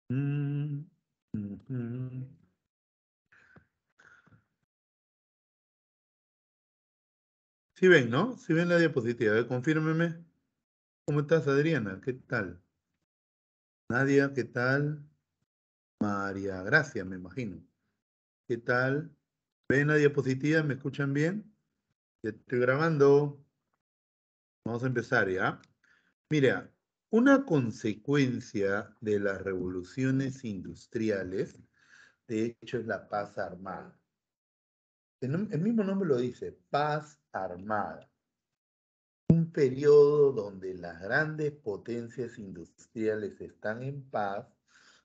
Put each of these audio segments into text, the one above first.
Mm, ujú. Sí ven, ¿no? Sí ven la diapositiva. A ver, confírmeme. ¿Cómo estás, Adriana? ¿Qué tal? Nadia, ¿qué tal? María Gracia, me imagino. ¿Qué tal? ¿Ven la diapositiva? ¿Me escuchan bien? Ya estoy grabando. Vamos a empezar, ¿ya? Mira, una consecuencia de las revoluciones industriales, de hecho, es la paz armada. El mismo nombre lo dice, paz armada. Un periodo donde las grandes potencias industriales están en paz,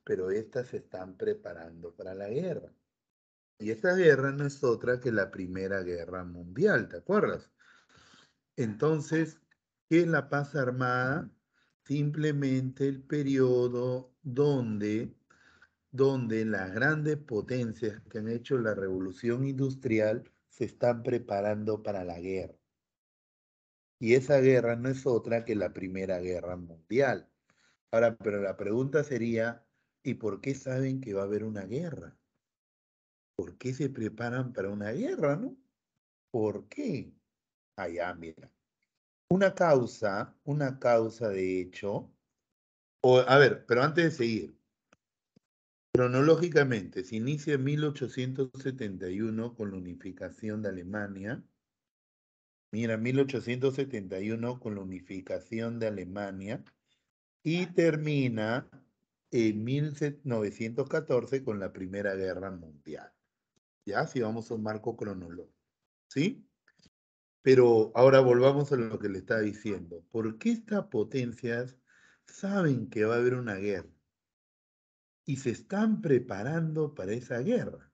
pero éstas se están preparando para la guerra. Y esta guerra no es otra que la Primera Guerra Mundial, ¿te acuerdas? Entonces, ¿qué es la paz armada? Simplemente el periodo donde las grandes potencias que han hecho la revolución industrial se están preparando para la guerra. Y esa guerra no es otra que la Primera Guerra Mundial. Ahora, pero la pregunta sería, ¿y por qué saben que va a haber una guerra? ¿Por qué se preparan para una guerra, no? ¿Por qué? Allá, mira. Una causa de hecho, a ver, pero antes de seguir, cronológicamente, se inicia en 1871 con la unificación de Alemania. Mira, 1871 con la unificación de Alemania y termina en 1914 con la Primera Guerra Mundial. Ya, si vamos a un marco cronológico. ¿Sí? Pero ahora volvamos a lo que le estaba diciendo. ¿Por qué estas potencias saben que va a haber una guerra y se están preparando para esa guerra?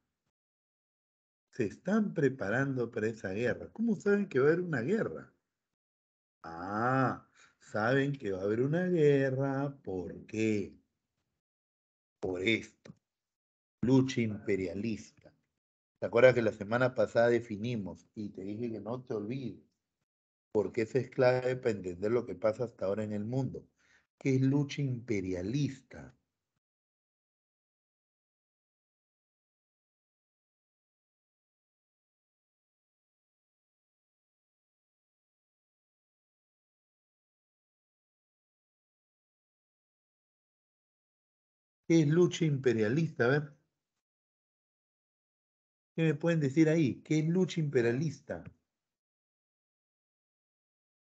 Se están preparando para esa guerra. ¿Cómo saben que va a haber una guerra? Ah, saben que va a haber una guerra. ¿Por qué? Por esto. Lucha imperialista. ¿Te acuerdas que la semana pasada definimos y te dije que no te olvides? Porque esa es clave para entender lo que pasa hasta ahora en el mundo. ¿Qué es lucha imperialista? ¿Qué es lucha imperialista? A ver, ¿qué me pueden decir ahí? ¿Qué es lucha imperialista?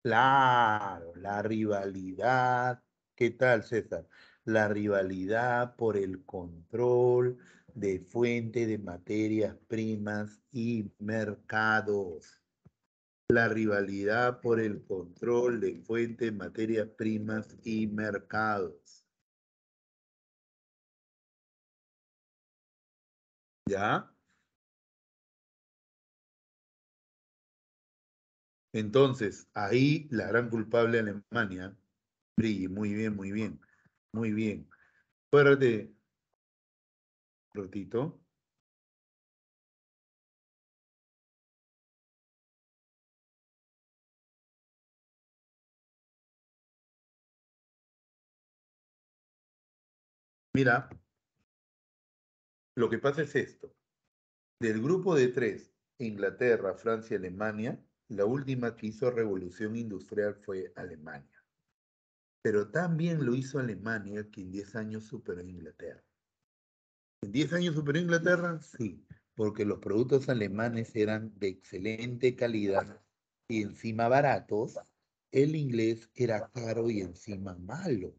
Claro, la rivalidad. ¿Qué tal, César? La rivalidad por el control de fuente de materias primas y mercados. La rivalidad por el control de fuentes, materias primas y mercados. ¿Ya? Entonces, ahí la gran culpable Alemania brille. Muy bien, muy bien, muy bien. Acuérdate, ratito. Mira, lo que pasa es esto. Del grupo de tres, Inglaterra, Francia y Alemania, la última que hizo revolución industrial fue Alemania. Pero también lo hizo Alemania, que en 10 años superó a Inglaterra. ¿En 10 años superó a Inglaterra? Sí, porque los productos alemanes eran de excelente calidad y encima baratos. El inglés era caro y encima malo.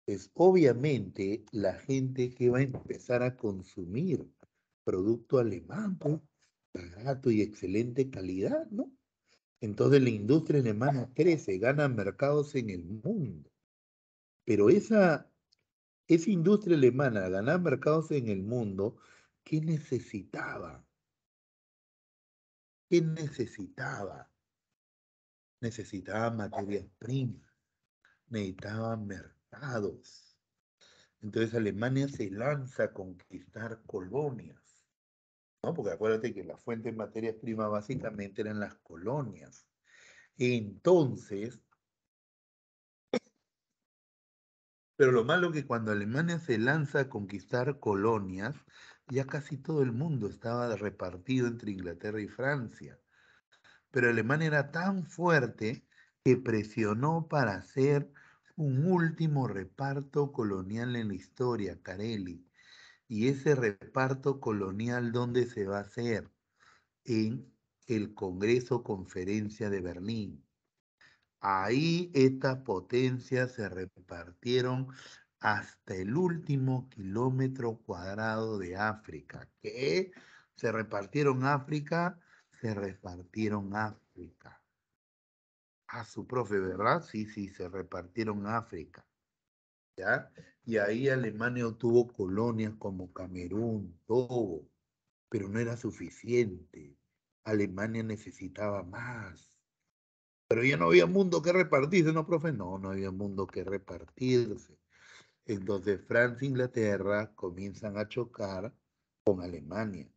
Pues obviamente la gente que va a empezar a consumir producto alemán, pues, barato y excelente calidad, ¿no? Entonces la industria alemana crece, gana mercados en el mundo. Pero esa industria alemana, ganar mercados en el mundo, ¿qué necesitaba? ¿Qué necesitaba? Necesitaba materias primas, necesitaba mercados. Entonces Alemania se lanza a conquistar colonias, ¿no? Porque acuérdate que la fuente de materias primas básicamente eran las colonias. Entonces, Pero lo malo que cuando Alemania se lanza a conquistar colonias, ya casi todo el mundo estaba repartido entre Inglaterra y Francia. Pero Alemania era tan fuerte que presionó para hacer un último reparto colonial en la historia, Carelli. Y ese reparto colonial, ¿dónde se va a hacer? En el Congreso Conferencia de Berlín. Ahí estas potencias se repartieron hasta el último kilómetro cuadrado de África. ¿Qué? Se repartieron África, se repartieron África. A su profe, ¿verdad? Sí, sí, se repartieron África, ¿ya? Y ahí Alemania obtuvo colonias como Camerún, Togo, pero no era suficiente. Alemania necesitaba más. Pero ya no había mundo que repartirse, ¿no, profe? No, no había mundo que repartirse. Entonces Francia e Inglaterra comienzan a chocar con Alemania.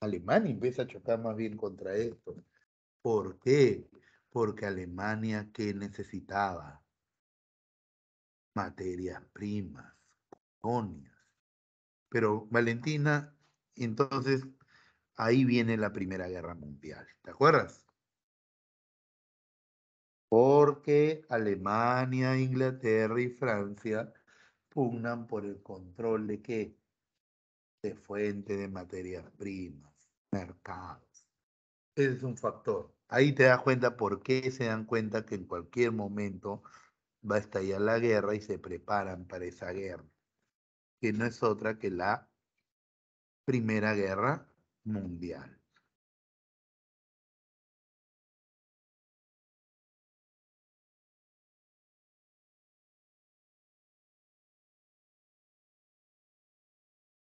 Alemania empieza a chocar más bien contra esto. ¿Por qué? Porque Alemania, ¿qué necesitaba? Materias primas, colonias. Pero Valentina, entonces ahí viene la Primera Guerra Mundial. ¿Te acuerdas? Porque Alemania, Inglaterra y Francia pugnan por el control de qué? De fuente de materias primas, mercados. Ese es un factor. Ahí te das cuenta por qué se dan cuenta que en cualquier momento va a estallar la guerra y se preparan para esa guerra, que no es otra que la Primera Guerra Mundial.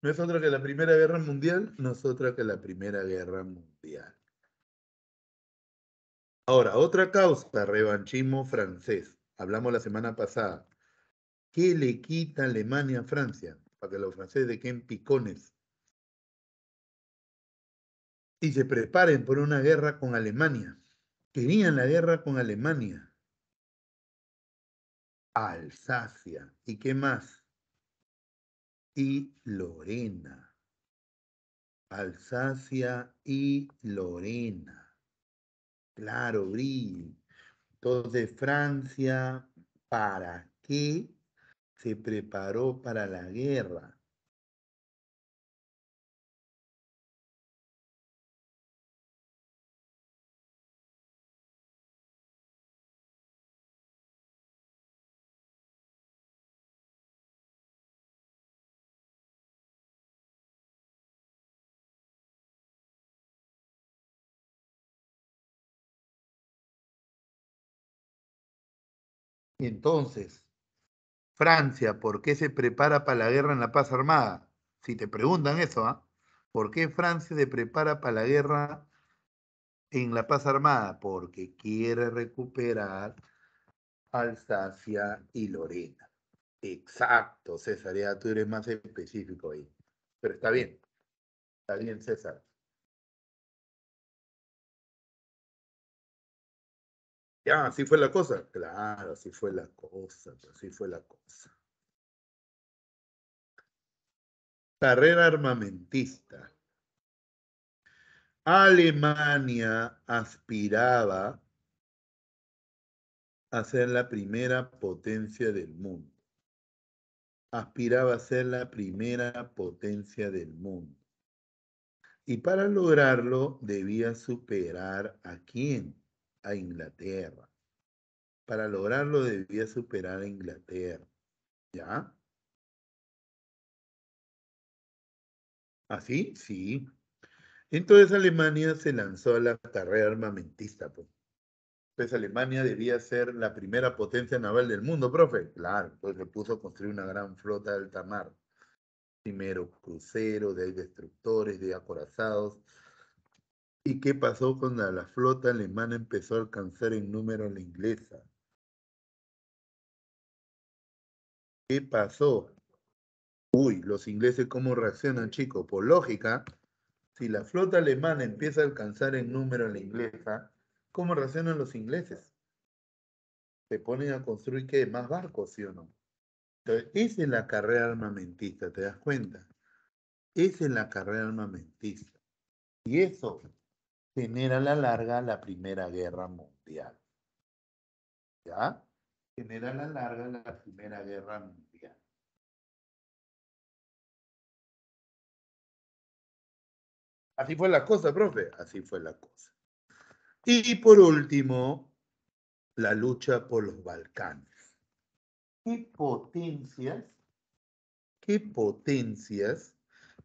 No es otra que la Primera Guerra Mundial, no es otra que la Primera Guerra Mundial. Ahora, otra causa, revanchismo francés. Hablamos la semana pasada. ¿Qué le quita Alemania a Francia? Para que los franceses queden picones y se preparen por una guerra con Alemania. Querían la guerra con Alemania. Alsacia. ¿Y qué más? Y Lorena. Alsacia y Lorena. Claro, Brie. Entonces, Francia, ¿para qué se preparó para la guerra? Entonces, Francia, ¿por qué se prepara para la guerra en la paz armada? Si te preguntan eso, ¿ah? ¿Por qué Francia se prepara para la guerra en la paz armada? Porque quiere recuperar Alsacia y Lorena. Exacto, César, ya tú eres más específico ahí. Pero está bien, César. Ya, así fue la cosa. Claro, así fue la cosa, así fue la cosa. Carrera armamentista. Alemania aspiraba a ser la primera potencia del mundo. Aspiraba a ser la primera potencia del mundo. Y para lograrlo debía superar ¿a quién? A Inglaterra. Para lograrlo debía superar a Inglaterra. ¿Ya? ¿Así? Sí. Entonces Alemania se lanzó a la carrera armamentista, pues. Pues Alemania debía ser la primera potencia naval del mundo, profe. Claro, entonces se puso a construir una gran flota de alta mar. Primero cruceros, de ahí destructores, de acorazados. ¿Y qué pasó cuando la flota alemana empezó a alcanzar en número a la inglesa? ¿Qué pasó? Uy, los ingleses cómo reaccionan, chicos. Por lógica, si la flota alemana empieza a alcanzar en número a la inglesa, ¿cómo reaccionan los ingleses? Se ponen a construir, ¿qué? Más barcos, ¿sí o no? Entonces, esa es la carrera armamentista, ¿te das cuenta? Esa es la carrera armamentista. Y eso genera a la larga la Primera Guerra Mundial. ¿Ya? Genera a la larga la Primera Guerra Mundial. Así fue la cosa, profe. Así fue la cosa. Y por último, la lucha por los Balcanes. ¿Qué potencias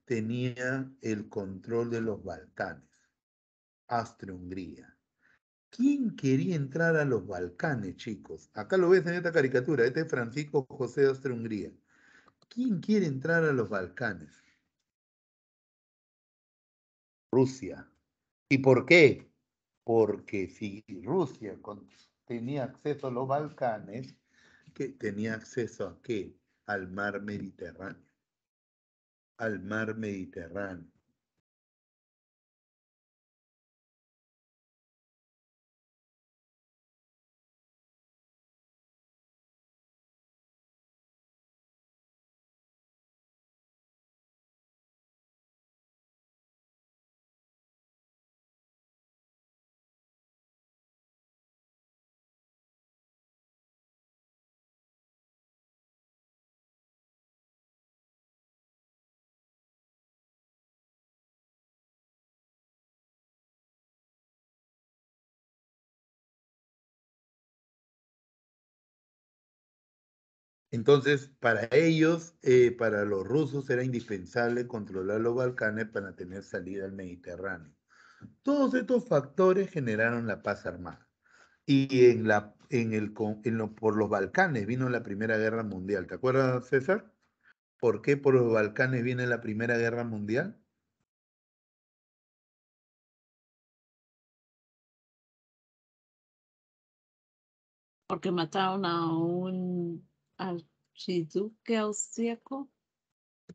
tenía el control de los Balcanes? Austria-Hungría. ¿Quién quería entrar a los Balcanes, chicos? Acá lo ves en esta caricatura. Este es Francisco José de Austria-Hungría. ¿Quién quiere entrar a los Balcanes? Rusia. ¿Y por qué? Porque si Rusia tenía acceso a los Balcanes, que tenía acceso a qué? Al mar Mediterráneo. Al mar Mediterráneo. Entonces, para ellos, para los rusos, era indispensable controlar los Balcanes para tener salida al Mediterráneo. Todos estos factores generaron la paz armada. Y por los Balcanes vino la Primera Guerra Mundial. ¿Te acuerdas, César? ¿Por qué por los Balcanes viene la Primera Guerra Mundial? Porque mataron a un archiduque austriaco.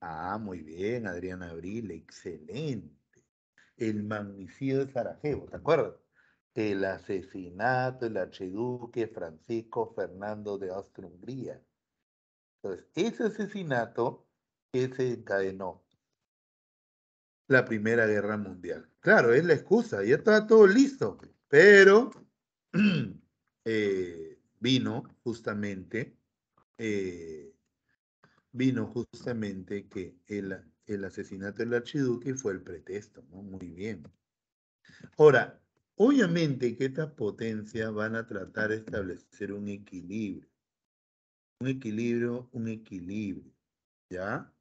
Ah, muy bien, Adriana Abril, excelente. El magnicidio de Sarajevo, ¿te acuerdas? El asesinato del archiduque Francisco Fernando de Austria-Hungría. Entonces, ese asesinato que se encadenó la Primera Guerra Mundial. Claro, es la excusa, ya estaba todo listo, pero vino justamente, eh, que el asesinato del archiduque fue el pretexto, ¿no? Muy bien. Ahora, obviamente que estas potencias van a tratar de establecer un equilibrio, ¿ya?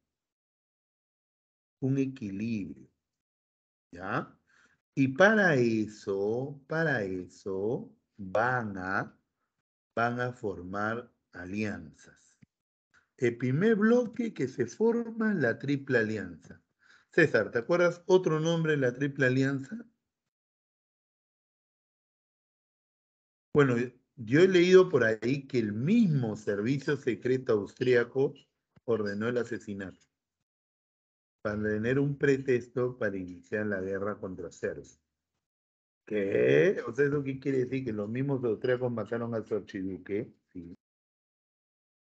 Un equilibrio, ¿ya? Y para eso van a formar alianzas. El primer bloque que se forma es la Triple Alianza. César, ¿te acuerdas otro nombre de la Triple Alianza? Bueno, yo he leído por ahí que el mismo servicio secreto austríaco ordenó el asesinato para tener un pretexto para iniciar la guerra contra Serbia. ¿Qué? O sea, ¿eso qué quiere decir? Que los mismos austríacos mataron al su archiduque, sí,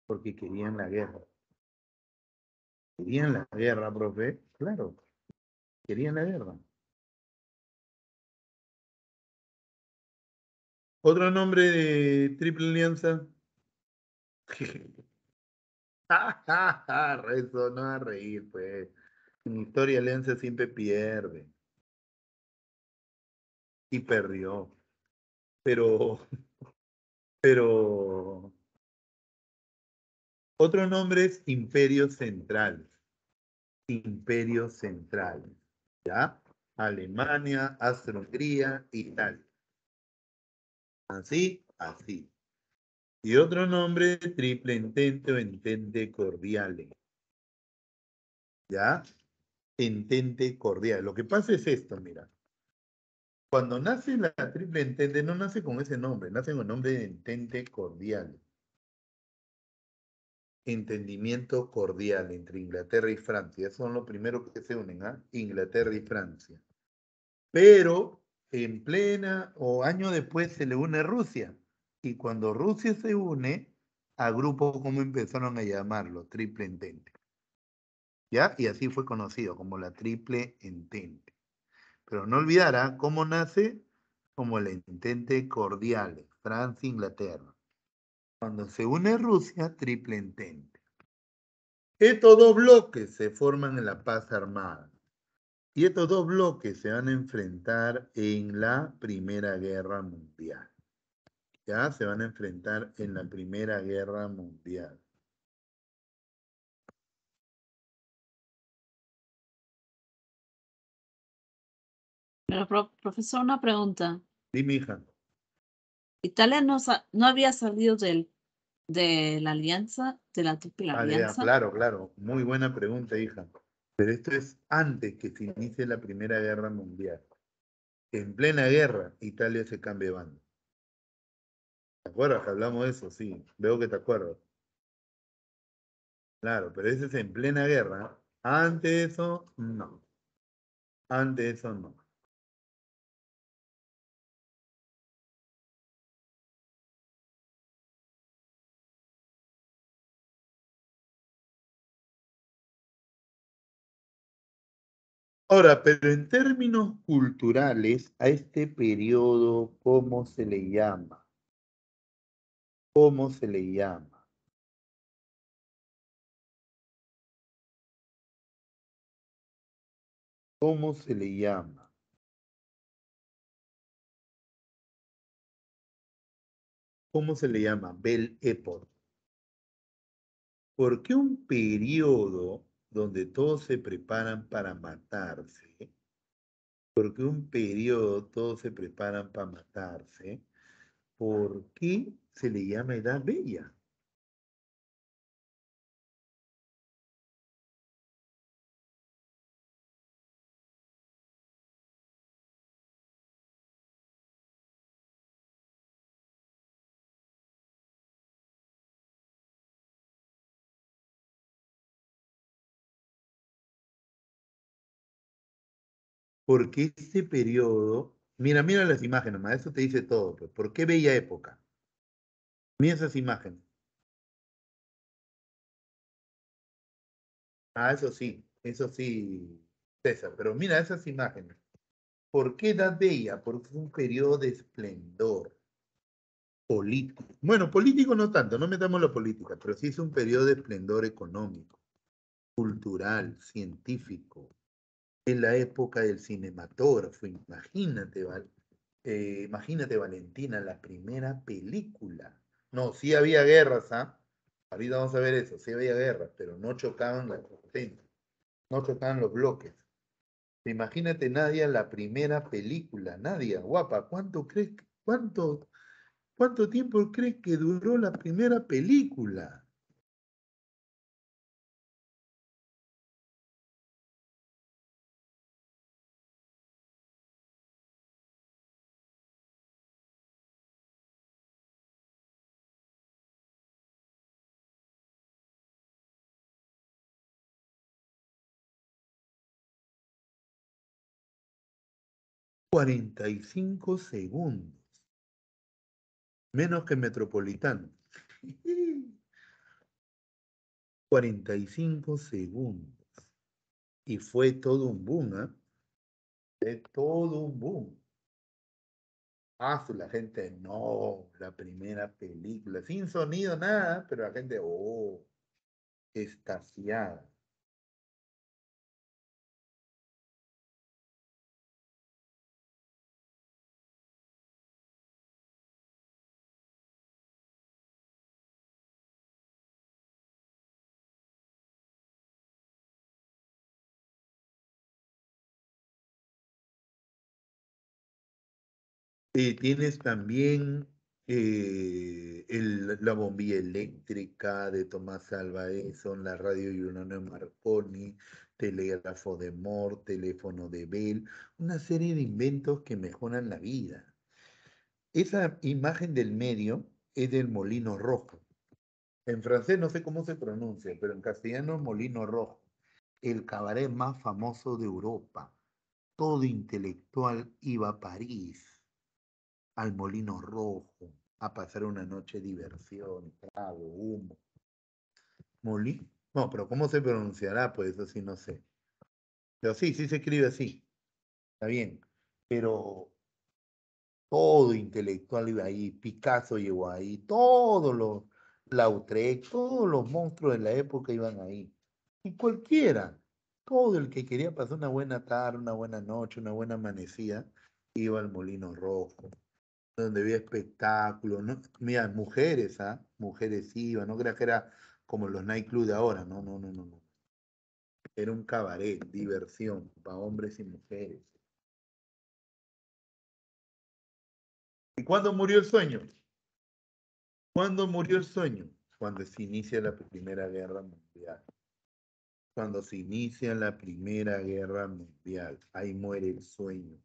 porque querían la guerra. Querían la guerra, profe. Claro, querían la guerra. ¿Otro nombre de Triple Alianza? Resonó a reír, pues. En historia Alianza siempre pierde. Y perdió. Pero, pero, otro nombre es Imperio Central. Imperio Central. ¿Ya? Alemania, Austria-Hungría, Italia. Así, así. Y otro nombre, Triple Entente o Entente Cordiale. ¿Ya? Entente Cordiale. Lo que pasa es esto, mira. Cuando nace la Triple Entente, no nace con ese nombre, nace con el nombre de Entente Cordiale. Entendimiento cordial entre Inglaterra y Francia. Esos son los primeros que se unen, ¿ah? Inglaterra y Francia. Pero en plena o año después se le une Rusia. Y cuando Rusia se une, a grupo, ¿cómo empezaron a llamarlo? Triple Entente. ¿Ya? Y así fue conocido como la Triple Entente. Pero no olvidara cómo nace como el Entente Cordiale, Francia, Inglaterra. Cuando se une Rusia, Triple Entente. Estos dos bloques se forman en la paz armada. Y estos dos bloques se van a enfrentar en la Primera Guerra Mundial. Ya se van a enfrentar en la Primera Guerra Mundial. Pero, profesor, una pregunta. Dime, hija. Italia no había salido de la alianza, de la Triple Alianza. Claro, claro. Muy buena pregunta, hija. Pero esto es antes que se inicie la Primera Guerra Mundial. En plena guerra, Italia se cambia de bando. ¿Te acuerdas que hablamos de eso? Sí, veo que te acuerdas. Claro, pero ese es en plena guerra. Antes de eso, no. Antes de eso, no. Ahora, pero en términos culturales, a este periodo, ¿cómo se le llama? ¿Cómo se le llama? ¿Cómo se le llama? ¿Cómo se le llama? Belle Époque. ¿Por qué un periodo donde todos se preparan para matarse? ¿Por qué un periodo todos se preparan para matarse? ¿Por qué se le llama Edad Bella? Porque este periodo, mira las imágenes, ma, eso te dice todo, pues. ¿Por qué bella época? Mira esas imágenes. Ah, eso sí, César, pero mira esas imágenes. ¿Por qué Edad Bella? Porque es un periodo de esplendor político. Bueno, político no tanto, no metamos la política, pero sí es un periodo de esplendor económico, cultural, científico. Es la época del cinematógrafo, imagínate, imagínate, Valentina, la primera película. No, sí había guerras, ¿ah? Ahorita vamos a ver eso, sí había guerras, pero no chocaban las potencias, no chocaban los bloques. Imagínate, Nadia, la primera película. Nadia, guapa, cuánto tiempo crees que duró la primera película? 45 segundos. Menos que Metropolitano. 45 segundos. Y fue todo un boom, ¿ah? Fue todo un boom. La gente, no, la primera película, sin sonido, nada, pero la gente, oh, extasiada. Tienes también la bombilla eléctrica de Tomás Alva Edison, la radio Giordano Marconi, telégrafo de Moore, teléfono de Bell, una serie de inventos que mejoran la vida. Esa imagen del medio es del molino rojo. En francés no sé cómo se pronuncia, pero en castellano molino rojo. El cabaret más famoso de Europa. Todo intelectual iba a París, al molino rojo. a pasar una noche de diversión, trago, humo. ¿Molí? No, pero ¿cómo se pronunciará? Pues eso sí no sé. Pero sí, sí se escribe así. Está bien. Pero todo intelectual iba ahí, Picasso llegó ahí, todos los Lautrec, todos los monstruos de la época iban ahí. Y cualquiera, todo el que quería pasar una buena tarde, una buena noche, una buena amanecida, iba al Molino Rojo, donde había espectáculos, ¿no? Mira, mujeres, ¿ah? Mujeres iban, no creas que era como los nightclubs de ahora, no, no, no, no, no. Era un cabaret, diversión para hombres y mujeres. ¿Y cuándo murió el sueño? ¿Cuándo murió el sueño? Cuando se inicia la Primera Guerra Mundial. Cuando se inicia la Primera Guerra Mundial, ahí muere el sueño.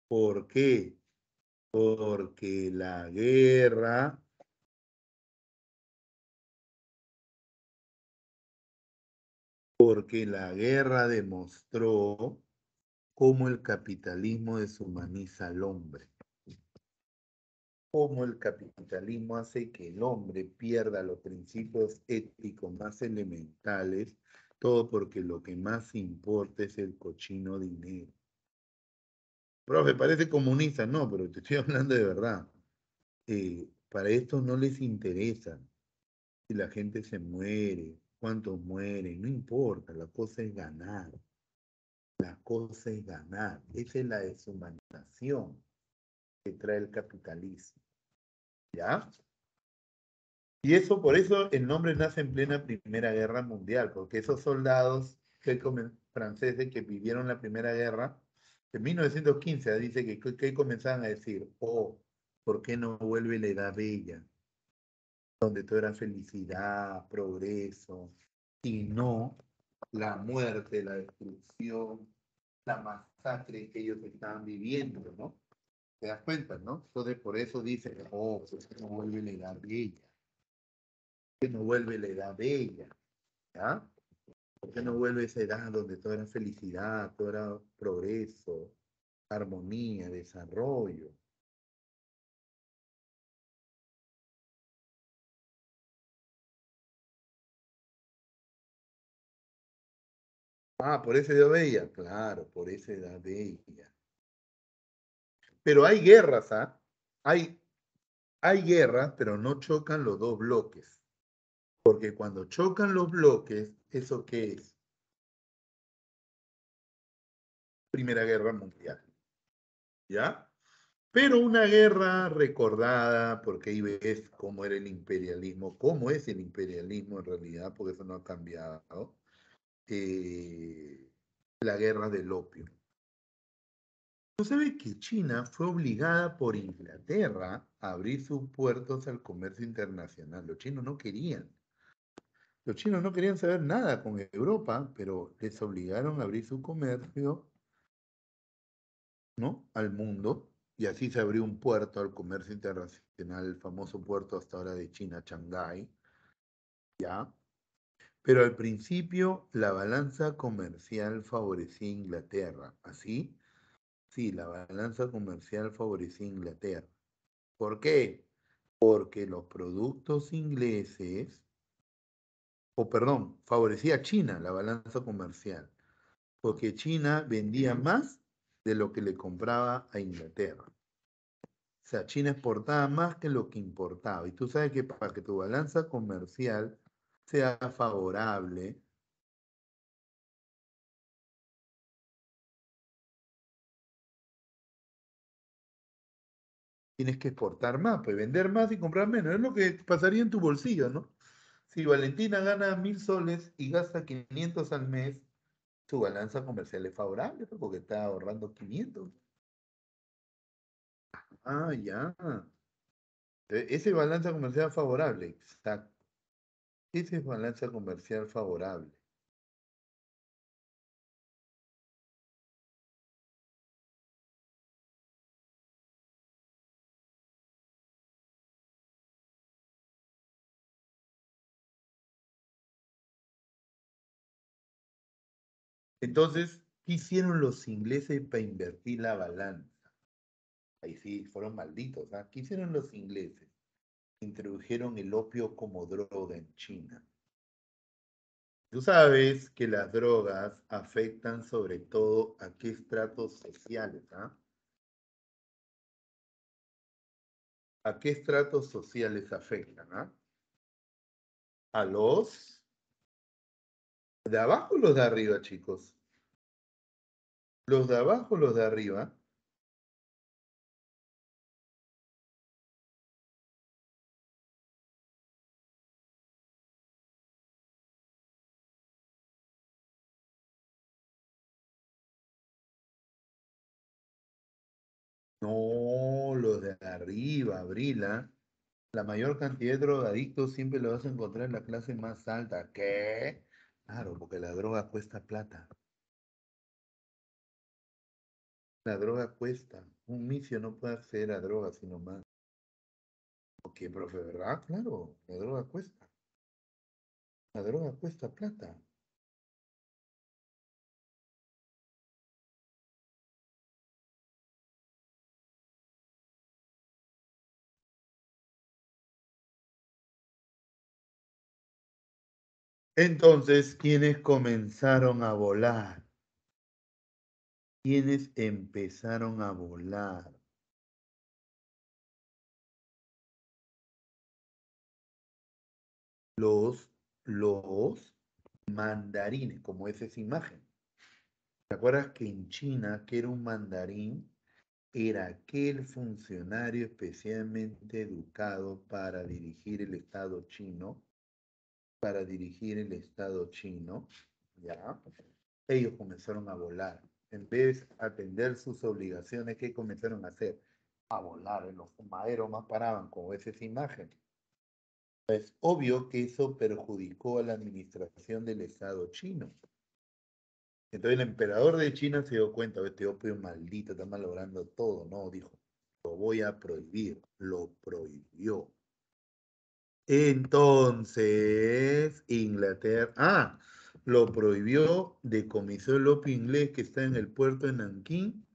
¿Por qué? Porque la guerra demostró cómo el capitalismo deshumaniza al hombre, cómo el capitalismo hace que el hombre pierda los principios éticos más elementales, todo porque lo que más importa es el cochino dinero. Profe, parece comunista, no, pero te estoy hablando de verdad. Para esto no les interesa si la gente se muere, cuántos mueren, no importa, la cosa es ganar, la cosa es ganar. Esa es la deshumanización que trae el capitalismo, ¿ya? Y eso, por eso el nombre nace en plena Primera Guerra Mundial, porque esos soldados franceses que vivieron la Primera Guerra, en 1915 dice que comenzaban a decir, oh, ¿por qué no vuelve la Edad Bella? Donde todo era felicidad, progreso, y no la muerte, la destrucción, la masacre que ellos estaban viviendo, ¿no? ¿Te das cuenta, no? Entonces por eso dicen, oh, ¿por qué no vuelve la Edad Bella? ¿Por qué no vuelve la Edad Bella? ¿Ya? ¿Por qué no vuelve esa edad donde todo era felicidad, todo era progreso, armonía, desarrollo? Ah, por esa edad bella, claro, por esa edad bella. Pero hay guerras, ¿ah? Hay, hay guerras, pero no chocan los dos bloques. Porque cuando chocan los bloques, ¿eso qué es? Primera Guerra Mundial. ¿Ya? Pero una guerra recordada, porque ahí ves cómo era el imperialismo, cómo es el imperialismo en realidad, porque eso no ha cambiado. La guerra del opio. ¿No sabes que China fue obligada por Inglaterra a abrir sus puertos al comercio internacional? Los chinos no querían. Los chinos no querían saber nada con Europa, pero les obligaron a abrir su comercio, ¿no? Al mundo. Y así se abrió un puerto al comercio internacional, el famoso puerto hasta ahora de China, Shanghái, ¿ya? Pero al principio la balanza comercial favorecía a Inglaterra. ¿Así? Sí, la balanza comercial favorecía a Inglaterra. ¿Por qué? Porque los productos ingleses, o perdón, favorecía a China la balanza comercial, porque China vendía más de lo que le compraba a Inglaterra. O sea, China exportaba más que lo que importaba. Y tú sabes que para que tu balanza comercial sea favorable, tienes que exportar más, pues vender más y comprar menos. Es lo que pasaría en tu bolsillo, ¿no? Si Valentina gana 1.000 soles y gasta 500 al mes, su balanza comercial es favorable, pues, porque está ahorrando 500. Ah, ya. Ese balanza comercial favorable, exacto. Ese es balanza comercial favorable. Entonces, ¿qué hicieron los ingleses para invertir la balanza? Ahí sí, fueron malditos. ¿Ah? ¿Qué hicieron los ingleses? Introdujeron el opio como droga en China. Tú sabes que las drogas afectan sobre todo a qué estratos sociales, ¿ah? ¿A qué estratos sociales afectan, ah? ¿A los de abajo o los de arriba, chicos? ¿Los de abajo o los de arriba? No, los de arriba, Brila. La mayor cantidad de drogadictos siempre lo vas a encontrar en la clase más alta. ¿Qué? Claro, porque la droga cuesta plata. La droga cuesta. Un misio no puede acceder a droga sino más. Ok, profe, ¿verdad? Claro, la droga cuesta. La droga cuesta plata. Entonces, ¿quiénes comenzaron a volar? ¿Quiénes empezaron a volar? Los mandarines, como es esa imagen. ¿Te acuerdas que en China, que era un mandarín, era aquel funcionario especialmente educado para dirigir el Estado chino? Para dirigir el Estado chino, ¿ya? Ellos comenzaron a volar. En vez de atender sus obligaciones, ¿qué comenzaron a hacer? A volar. En los fumaderos más paraban, como ves esa imagen. Es obvio que eso perjudicó a la administración del Estado chino. Entonces el emperador de China se dio cuenta, este opio maldito está malogrando todo, ¿no? Dijo, lo voy a prohibir, lo prohibió. Entonces, Inglaterra, lo prohibió, decomisó el opio inglés que está en el puerto de Nankín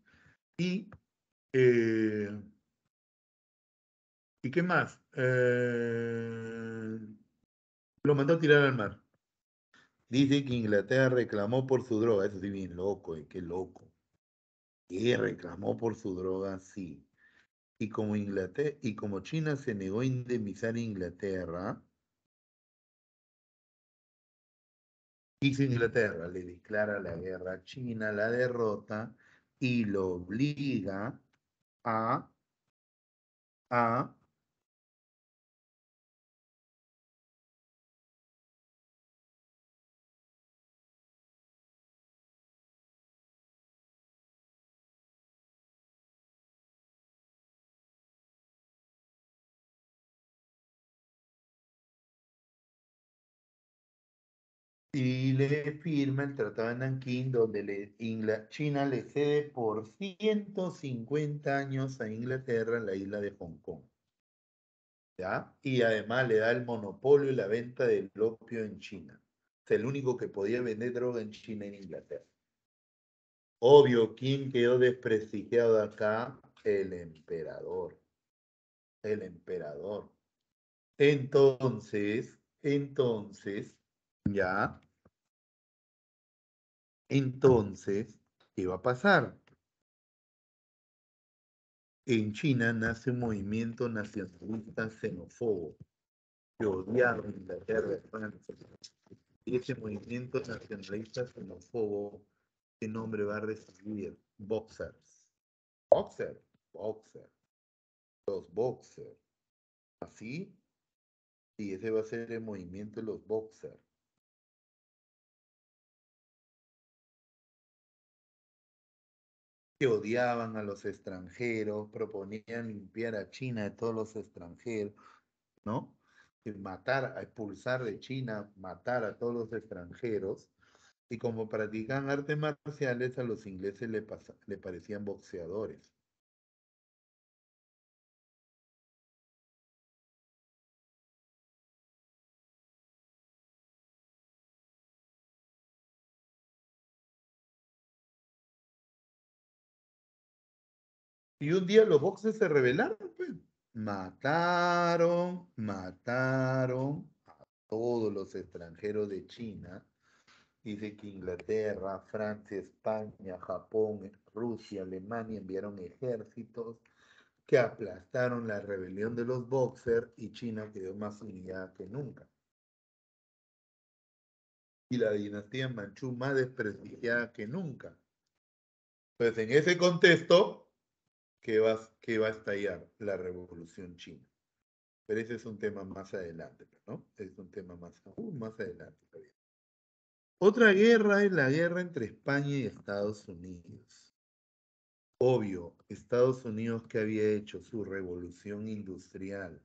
y, eh, ¿y qué más? Lo mandó a tirar al mar. Dice que Inglaterra reclamó por su droga, eso sí, bien loco, qué loco. Y reclamó por su droga, sí. Y como China se negó a indemnizar a Inglaterra, hizo Inglaterra, le declara la guerra a China, la derrota y lo obliga a, a y le firma el Tratado de Nankín, donde China le cede por 150 años a Inglaterra la isla de Hong Kong. ¿Ya? Y además le da el monopolio y la venta del opio en China. Es el único que podía vender droga en China en Inglaterra. Obvio, ¿quién quedó desprestigiado acá? El emperador. El emperador. Ya, entonces, ¿qué va a pasar? En China nace un movimiento nacionalista xenófobo que odiaba a Inglaterra y Francia. Y ese movimiento nacionalista xenófobo, ¿qué nombre va a recibir? Boxers. Boxer, boxer, los boxers. Así, y ese va a ser el movimiento de los boxers. Que odiaban a los extranjeros, proponían limpiar a China de todos los extranjeros, ¿no? Matar, a expulsar de China, matar a todos los extranjeros, y como practicaban artes marciales, a los ingleses le parecían boxeadores. Y un día los boxers se rebelaron, pues. Mataron a todos los extranjeros de China. Dice que Inglaterra, Francia, España, Japón, Rusia, Alemania enviaron ejércitos que aplastaron la rebelión de los boxers y China quedó más unida que nunca. Y la dinastía Manchú más desprestigiada que nunca. Pues en ese contexto que va a estallar la revolución china. Pero ese es un tema más adelante, ¿no? Es un tema más adelante. Otra guerra es la guerra entre España y Estados Unidos. Obvio, Estados Unidos que había hecho su revolución industrial.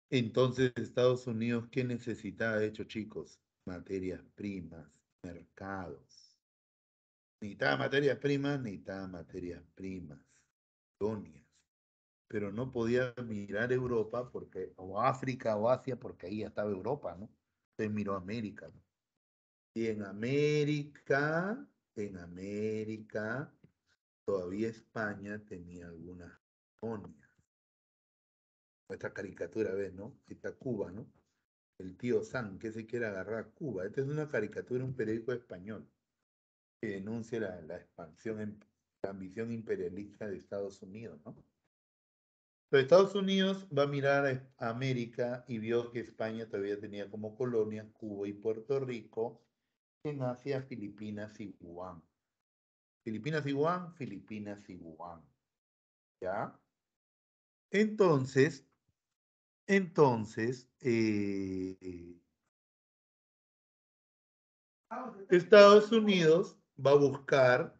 Entonces, Estados Unidos, ¿qué necesitaba, de hecho, chicos? Materias primas, mercados. Necesitaba materias primas, colonias. Pero no podía mirar Europa porque, o África o Asia, porque ahí ya estaba Europa, ¿no? Entonces miró América, ¿no? Y en América, todavía España tenía algunas colonias. Esta caricatura, ¿ves, no? Está Cuba, ¿no? El tío Sam, que se quiere agarrar a Cuba. Esta es una caricatura, un periódico español, que denuncia la expansión, la ambición imperialista de Estados Unidos, ¿no? Pero Estados Unidos va a mirar a América y vio que España todavía tenía como colonias Cuba y Puerto Rico, en Asia, Filipinas y Guam. Filipinas y Guam, Filipinas y Guam. ¿Ya? Entonces, Estados Unidos va a buscar.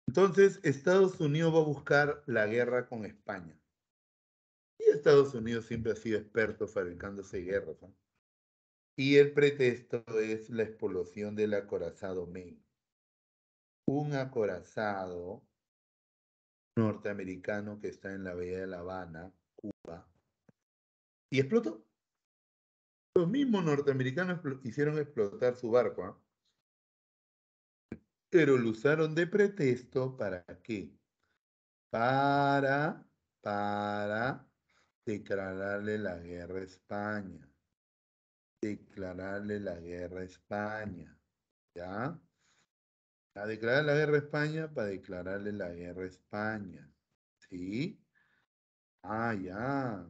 Entonces, Estados Unidos va a buscar la guerra con España. Y Estados Unidos siempre ha sido experto fabricándose guerras, ¿no? Y el pretexto es la explosión del acorazado Maine. Un acorazado norteamericano que está en la bahía de La Habana, Cuba, y explotó. Los mismos norteamericanos hicieron explotar su barco, ¿ah? Pero lo usaron de pretexto ¿para qué? Para declararle la guerra a España. Declararle la guerra a España. ¿Ya? A declarar la guerra a España para declararle la guerra a España. ¿Sí? Ah, ya.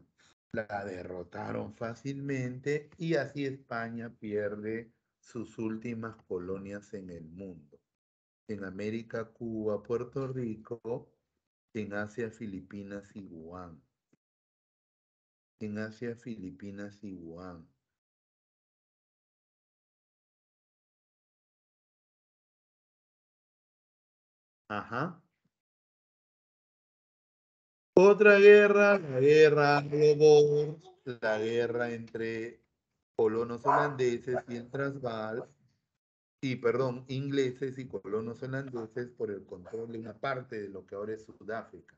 La derrotaron fácilmente y así España pierde sus últimas colonias en el mundo. En América, Cuba, Puerto Rico, en Asia, Filipinas y Guam. En Asia, Filipinas y Guam. Ajá. Otra guerra, la guerra Anglo-Boer, la guerra entre colonos holandeses y el Transvaal, y perdón, ingleses y colonos holandeses por el control de una parte de lo que ahora es Sudáfrica.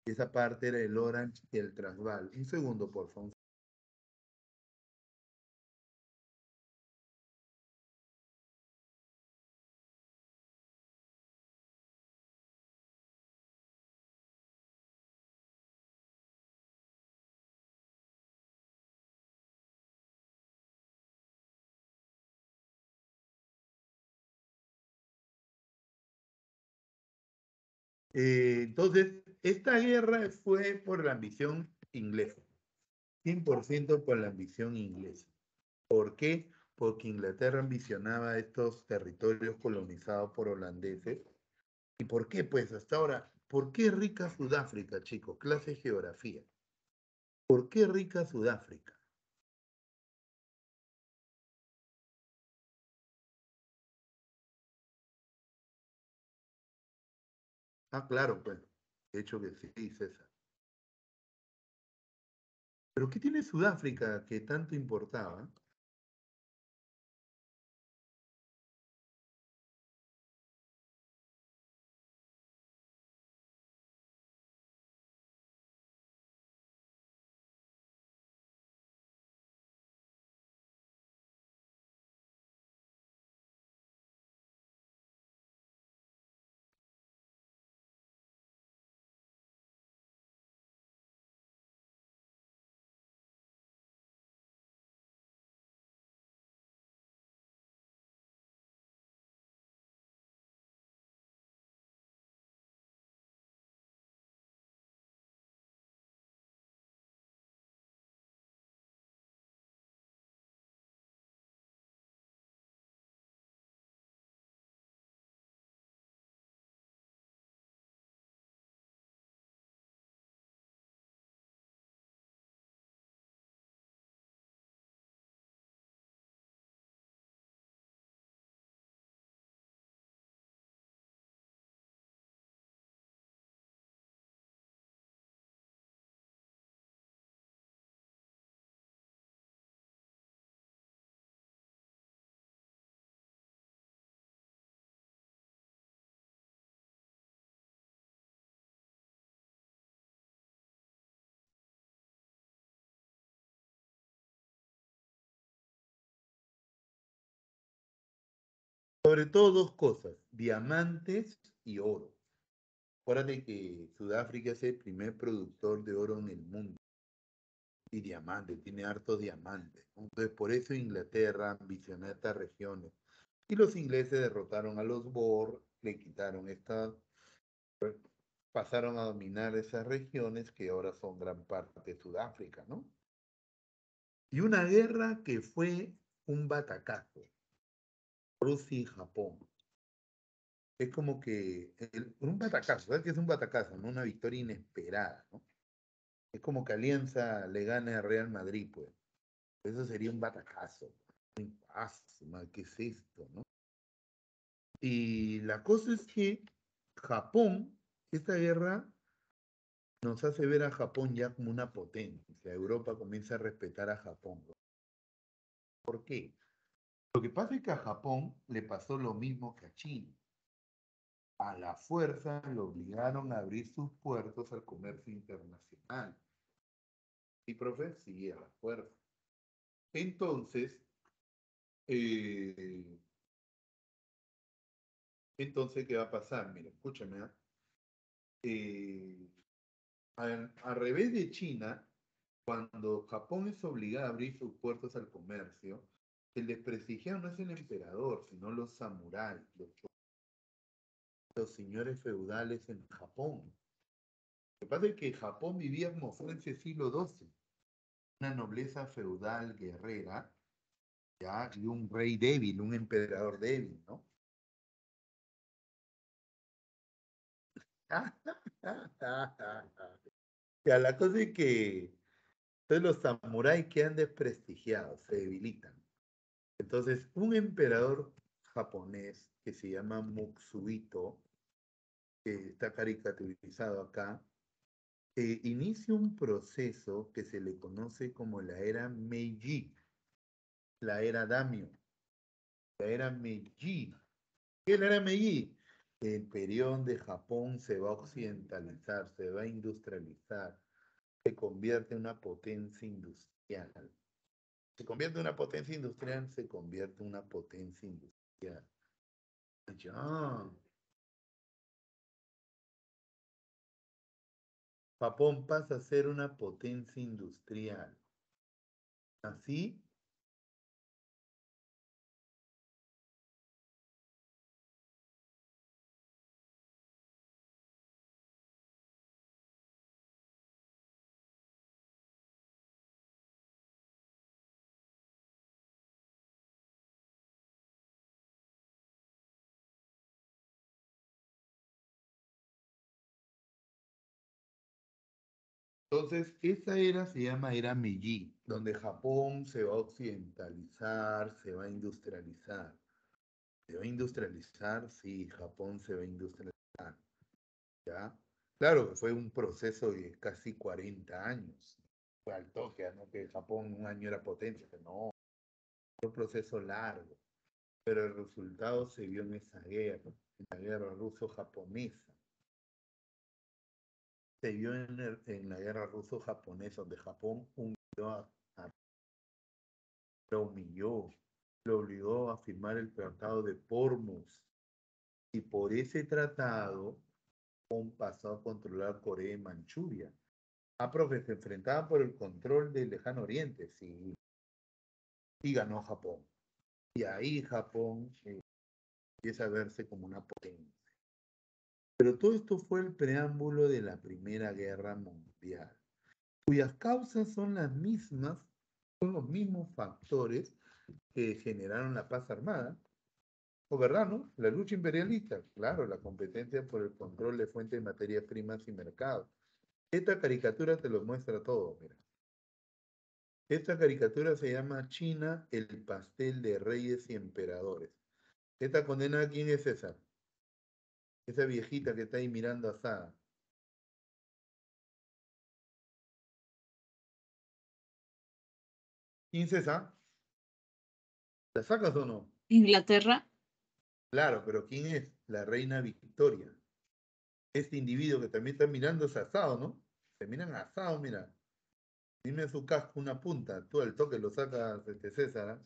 Esa parte era el Orange y el Transvaal. Un segundo, por favor. Entonces, esta guerra fue por la ambición inglesa, 100% por la ambición inglesa. ¿Por qué? Porque Inglaterra ambicionaba estos territorios colonizados por holandeses. ¿Y por qué? Pues hasta ahora, ¿por qué rica Sudáfrica, chicos? Clase de geografía. ¿Por qué rica Sudáfrica? Ah, claro, pues. De hecho que sí, César. ¿Pero qué tiene Sudáfrica que tanto importaba? Sobre todo dos cosas, diamantes y oro. Acuérdate que Sudáfrica es el primer productor de oro en el mundo y diamantes, tiene hartos diamantes, ¿no? Entonces, por eso Inglaterra ambicionó estas regiones. Y los ingleses derrotaron a los Boer, le quitaron esta, pasaron a dominar esas regiones que ahora son gran parte de Sudáfrica, ¿no? Y una guerra que fue un batacazo, Rusia y Japón. Es como que un batacazo, ¿sabes qué es un batacazo? ¿No? Una victoria inesperada, ¿no? Es como que Alianza le gane a Real Madrid, pues. Eso sería un batacazo. Ah, ¿qué es esto, no? Y la cosa es que Japón, esta guerra nos hace ver a Japón ya como una potencia. Europa comienza a respetar a Japón. ¿Por qué? Lo que pasa es que a Japón le pasó lo mismo que a China. A la fuerza lo obligaron a abrir sus puertos al comercio internacional. ¿Y, profe? Sí, a la fuerza. Entonces, eh, ¿qué va a pasar? Mira, escúchame, ¿ah? Eh, al revés de China, cuando Japón es obligado a abrir sus puertos al comercio, el desprestigiado no es el emperador, sino los samuráis, los señores feudales en Japón. Lo que pasa es que Japón vivía como Francia siglo XII, una nobleza feudal guerrera, ya, y un rey débil, un emperador débil, ¿no? Ya, la cosa es que entonces los samuráis quedan desprestigiados, se debilitan. Entonces, un emperador japonés que se llama Mutsuhito, que está caricaturizado acá, inicia un proceso que se le conoce como la era Meiji, la era Daimyo, la era Meiji. ¿Qué es la era Meiji? El periodo de Japón se va a occidentalizar, se va a industrializar, se convierte en una potencia industrial. Se convierte en una potencia industrial, se convierte en una potencia industrial. Ya. Japón pasa a ser una potencia industrial. Así, entonces esa era se llama era Meiji, donde Japón se va a occidentalizar, se va a industrializar. ¿Se va a industrializar? Sí, Japón se va a industrializar. ¿ya? Claro que fue un proceso de casi 40 años. Fue al toque, ¿no? Que Japón un año era potencia, no, fue un proceso largo. Pero el resultado se vio en la guerra ruso-japonesa. Se vio en la guerra ruso-japonesa, donde Japón lo humilló, lo obligó a firmar el Tratado de Portsmouth. Y por ese tratado, Japón pasó a controlar Corea y Manchuria. Porque se enfrentaban por el control del Lejano Oriente, sí, y ganó Japón. Y ahí Japón empieza a verse como una potencia. Pero todo esto fue el preámbulo de la Primera Guerra Mundial, cuyas causas son las mismas, son los mismos factores que generaron la paz armada. ¿O verdad, no? La lucha imperialista, claro, la competencia por el control de fuentes de materias primas y mercados. Esta caricatura te lo muestra todo, mira. Esta caricatura se llama China, el pastel de reyes y emperadores. ¿Esta condena quién es esa? Esa viejita que está ahí mirando asada. ¿Quién es esa? ¿La sacas o no? Inglaterra. Claro, pero ¿quién es? La reina Victoria. Este individuo que también está mirando es asado, ¿no? Se miran asado, mira. Dime su casco una punta. Tú el toque lo sacas César. ¿Ah?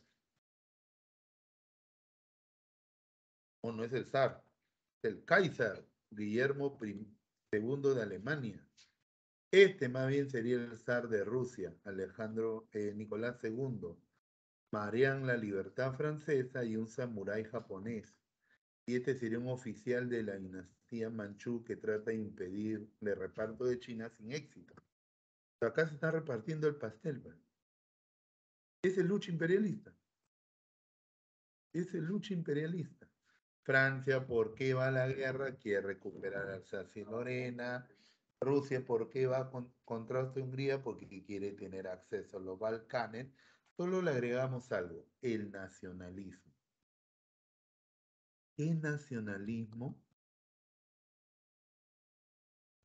No, no es el zar. Es el Kaiser, Guillermo II de Alemania. Este más bien sería el zar de Rusia, Nicolás II. Marián la libertad francesa y un samurái japonés. Y este sería un oficial de la dinastía manchú que trata de impedir el reparto de China sin éxito. Pero acá se está repartiendo el pastel, ¿verdad? Es el lucha imperialista. Es el lucha imperialista. Francia, ¿por qué va a la guerra? Quiere recuperar Alsacia y Lorena. Rusia, ¿por qué va contra Austria-Hungría? Porque quiere tener acceso a los Balcanes. Solo le agregamos algo, el nacionalismo. ¿Qué nacionalismo?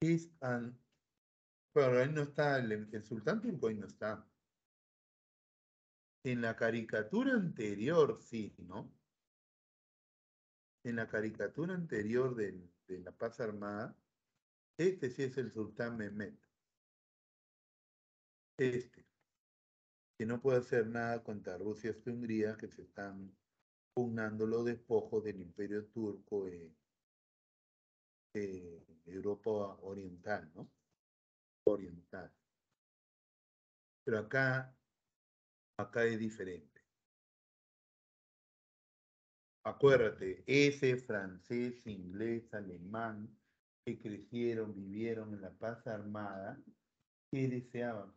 Es Bueno, ahí no está, el sultán turco ahí no está. En la caricatura anterior, sí, ¿no? En la caricatura anterior de la paz armada, este sí es el sultán Mehmet. Este, que no puede hacer nada contra Rusia y Hungría, que se están pugnando los despojos del imperio turco de Europa Oriental, ¿no? Oriental. Pero acá es diferente. Acuérdate, ese francés, inglés, alemán, que crecieron, vivieron en la paz armada, ¿qué deseaban?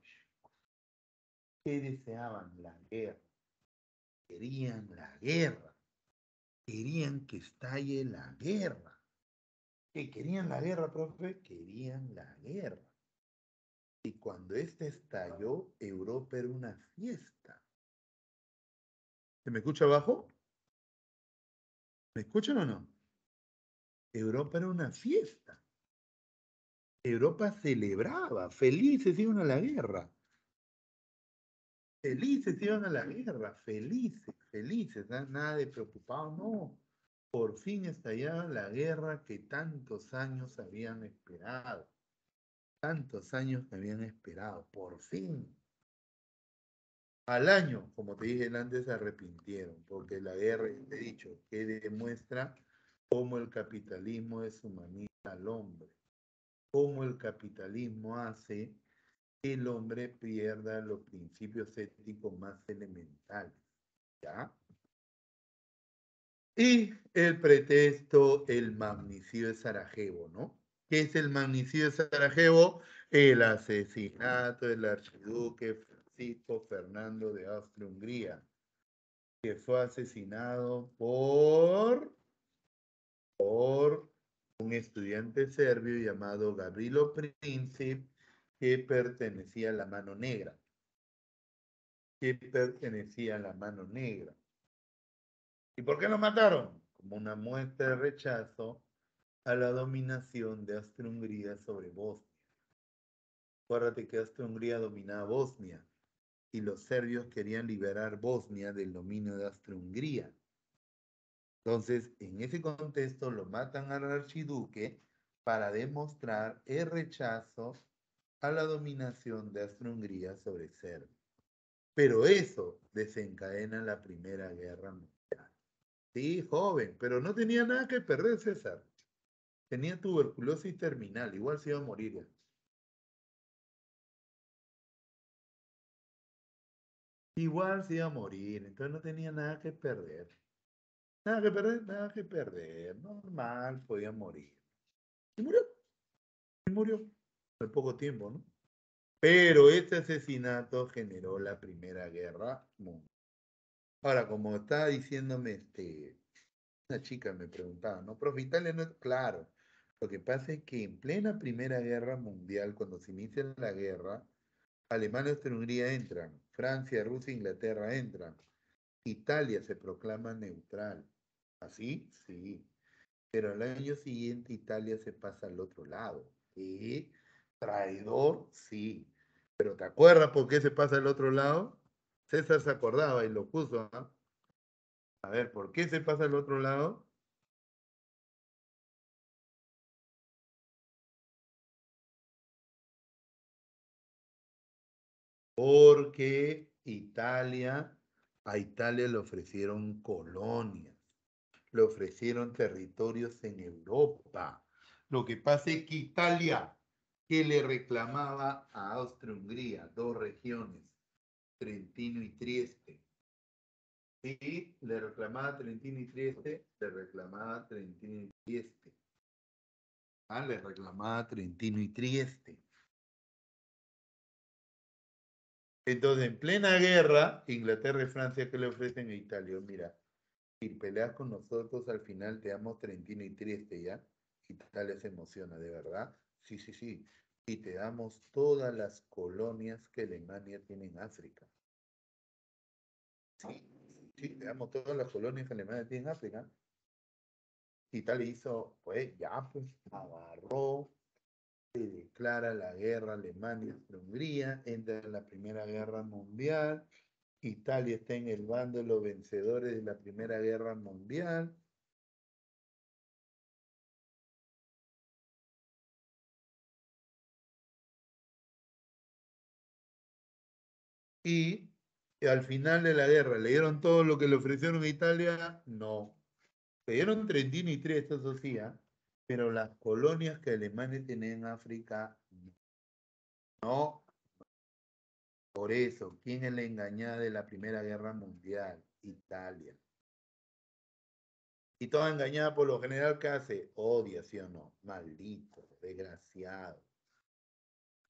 ¿Qué deseaban? La guerra. Querían la guerra. Querían que estalle la guerra. ¿Qué querían la guerra, profe? Querían la guerra. Y cuando esta estalló, Europa era una fiesta. ¿Se me escucha abajo? ¿Me escuchan o no? Europa era una fiesta. Europa celebraba, felices iban a la guerra. Felices iban a la guerra, felices, felices, nada de preocupados, no. Por fin estallaba la guerra que tantos años habían esperado. Tantos años que habían esperado, por fin. Al año, como te dije antes, se arrepintieron, porque la guerra, te he dicho, que demuestra cómo el capitalismo deshumaniza al hombre, cómo el capitalismo hace que el hombre pierda los principios éticos más elementales, ¿ya? Y el pretexto, el magnicidio de Sarajevo, ¿no? ¿Qué es el magnicidio de Sarajevo? El asesinato del archiduque Francisco Fernando de Austria-Hungría, que fue asesinado por un estudiante serbio llamado Gavrilo Princip, que pertenecía a la Mano Negra. Que pertenecía a la Mano Negra. ¿Y por qué lo mataron? Como una muestra de rechazo a la dominación de Austria-Hungría sobre Bosnia. Acuérdate que Austria-Hungría dominaba Bosnia y los serbios querían liberar Bosnia del dominio de Austria-Hungría. Entonces, en ese contexto lo matan al archiduque para demostrar el rechazo a la dominación de Austria-Hungría sobre Serbia. Pero eso desencadena la Primera Guerra Mundial. Sí, joven, pero no tenía nada que perder, César. Tenía tuberculosis terminal, igual se iba a morir ya. Igual se iba a morir, entonces no tenía nada que perder. Nada que perder, nada que perder. Normal, podía morir. Y murió, y murió. Fue poco tiempo, ¿no? Pero este asesinato generó la Primera Guerra Mundial. Ahora, como estaba diciéndome una chica me preguntaba, ¿no? Profe, Italia no es claro. Lo que pasa es que en plena Primera Guerra Mundial, cuando se inicia la guerra, Alemania y Austria-Hungría entran, Francia, Rusia e Inglaterra entran, Italia se proclama neutral. ¿Así? Sí. Pero al año siguiente Italia se pasa al otro lado. ¿Y traidor? Sí. ¿Pero te acuerdas por qué se pasa al otro lado? César se acordaba y lo puso, ¿no? A ver, ¿por qué se pasa al otro lado? Porque a Italia le ofrecieron colonias, le ofrecieron territorios en Europa. Lo que pasa es que Italia, que le reclamaba a Austria-Hungría dos regiones, Trentino y Trieste, y le reclamaba Trentino y Trieste, le reclamaba Trentino y Trieste. Le reclamaba Trentino y Trieste. Entonces, en plena guerra, Inglaterra y Francia, ¿qué le ofrecen a Italia? Mira, si peleas con nosotros, al final te damos Trentino y Trieste, ¿ya? Italia se emociona, ¿de verdad? Sí, sí, sí. Y te damos todas las colonias que Alemania tiene en África. Sí, sí, te damos todas las colonias que Alemania tiene en África. Italia hizo, pues, ya, pues, agarró, se declara la guerra Alemania-Hungría, entra en la Primera Guerra Mundial. Italia está en el bando de los vencedores de la Primera Guerra Mundial. Y al final de la guerra, ¿le dieron todo lo que le ofrecieron a Italia? No. Le dieron Trentino y Trieste, eso sí, pero las colonias que Alemania tenía en África, no. Por eso, ¿quién es la engañada de la Primera Guerra Mundial? Italia. Y toda engañada por lo general, ¿qué hace? Odia, ¿sí o no? Maldito, desgraciado.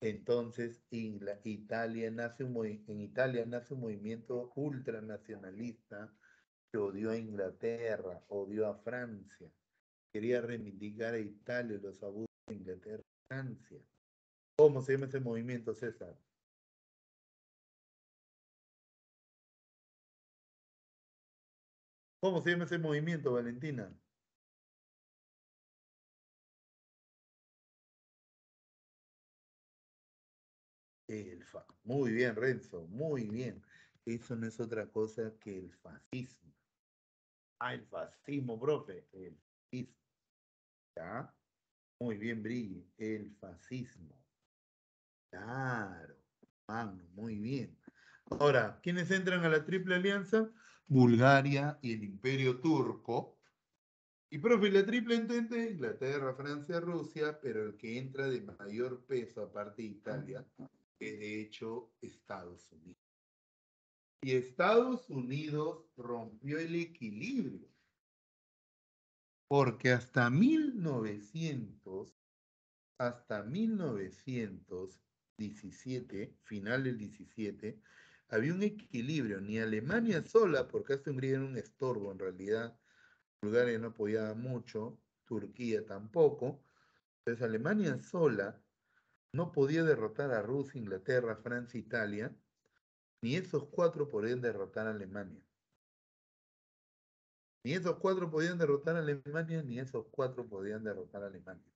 Entonces, en Italia nace un movimiento ultranacionalista que odió a Inglaterra, odió a Francia, quería reivindicar a Italia los abusos de Inglaterra y Francia. ¿Cómo se llama ese movimiento, César? ¿Cómo se llama ese movimiento, Valentina? Muy bien, Renzo, muy bien. Eso no es otra cosa que el fascismo. El fascismo, profe. El fascismo. ¿Ya? Muy bien, Brilli. El fascismo. Claro. Magno, muy bien. Ahora, ¿quiénes entran a la Triple Alianza? Bulgaria y el Imperio Turco. Y, profe, la Triple Entente, Inglaterra, Francia, Rusia, pero el que entra de mayor peso, aparte de Italia, es de hecho Estados Unidos. Y Estados Unidos rompió el equilibrio, porque hasta 1917, final del 17, había un equilibrio, ni Alemania sola, porque Austria-Hungría era un estorbo en realidad, Bulgaria no apoyaba mucho, Turquía tampoco, entonces Alemania sola no podía derrotar a Rusia, Inglaterra, Francia, Italia, ni esos cuatro podían derrotar a Alemania. Ni esos cuatro podían derrotar a Alemania, ni esos cuatro podían derrotar a Alemania.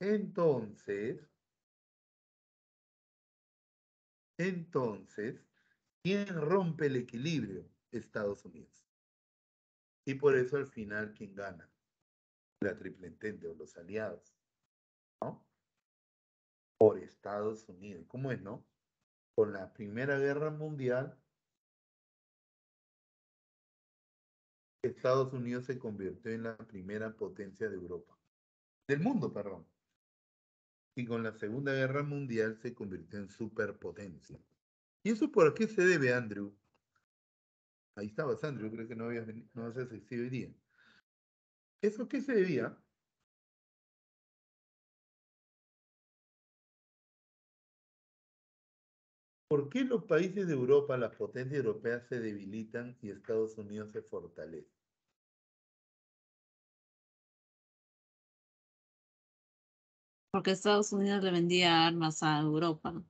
Entonces, ¿quién rompe el equilibrio? Estados Unidos. Y por eso al final, ¿quién gana? La Triple Entente o los aliados, ¿no? Por Estados Unidos. ¿Cómo es, no? Con la Primera Guerra Mundial, Estados Unidos se convirtió en la primera potencia de Europa. Del mundo, perdón. Y con la Segunda Guerra Mundial se convirtió en superpotencia. ¿Y eso por qué se debe, Andrew? Ahí estabas, Andrew, creo que no habías asistido hoy día. ¿Eso qué se debía? ¿Por qué los países de Europa, las potencias europeas, se debilitan y Estados Unidos se fortalece? Porque Estados Unidos le vendía armas a Europa.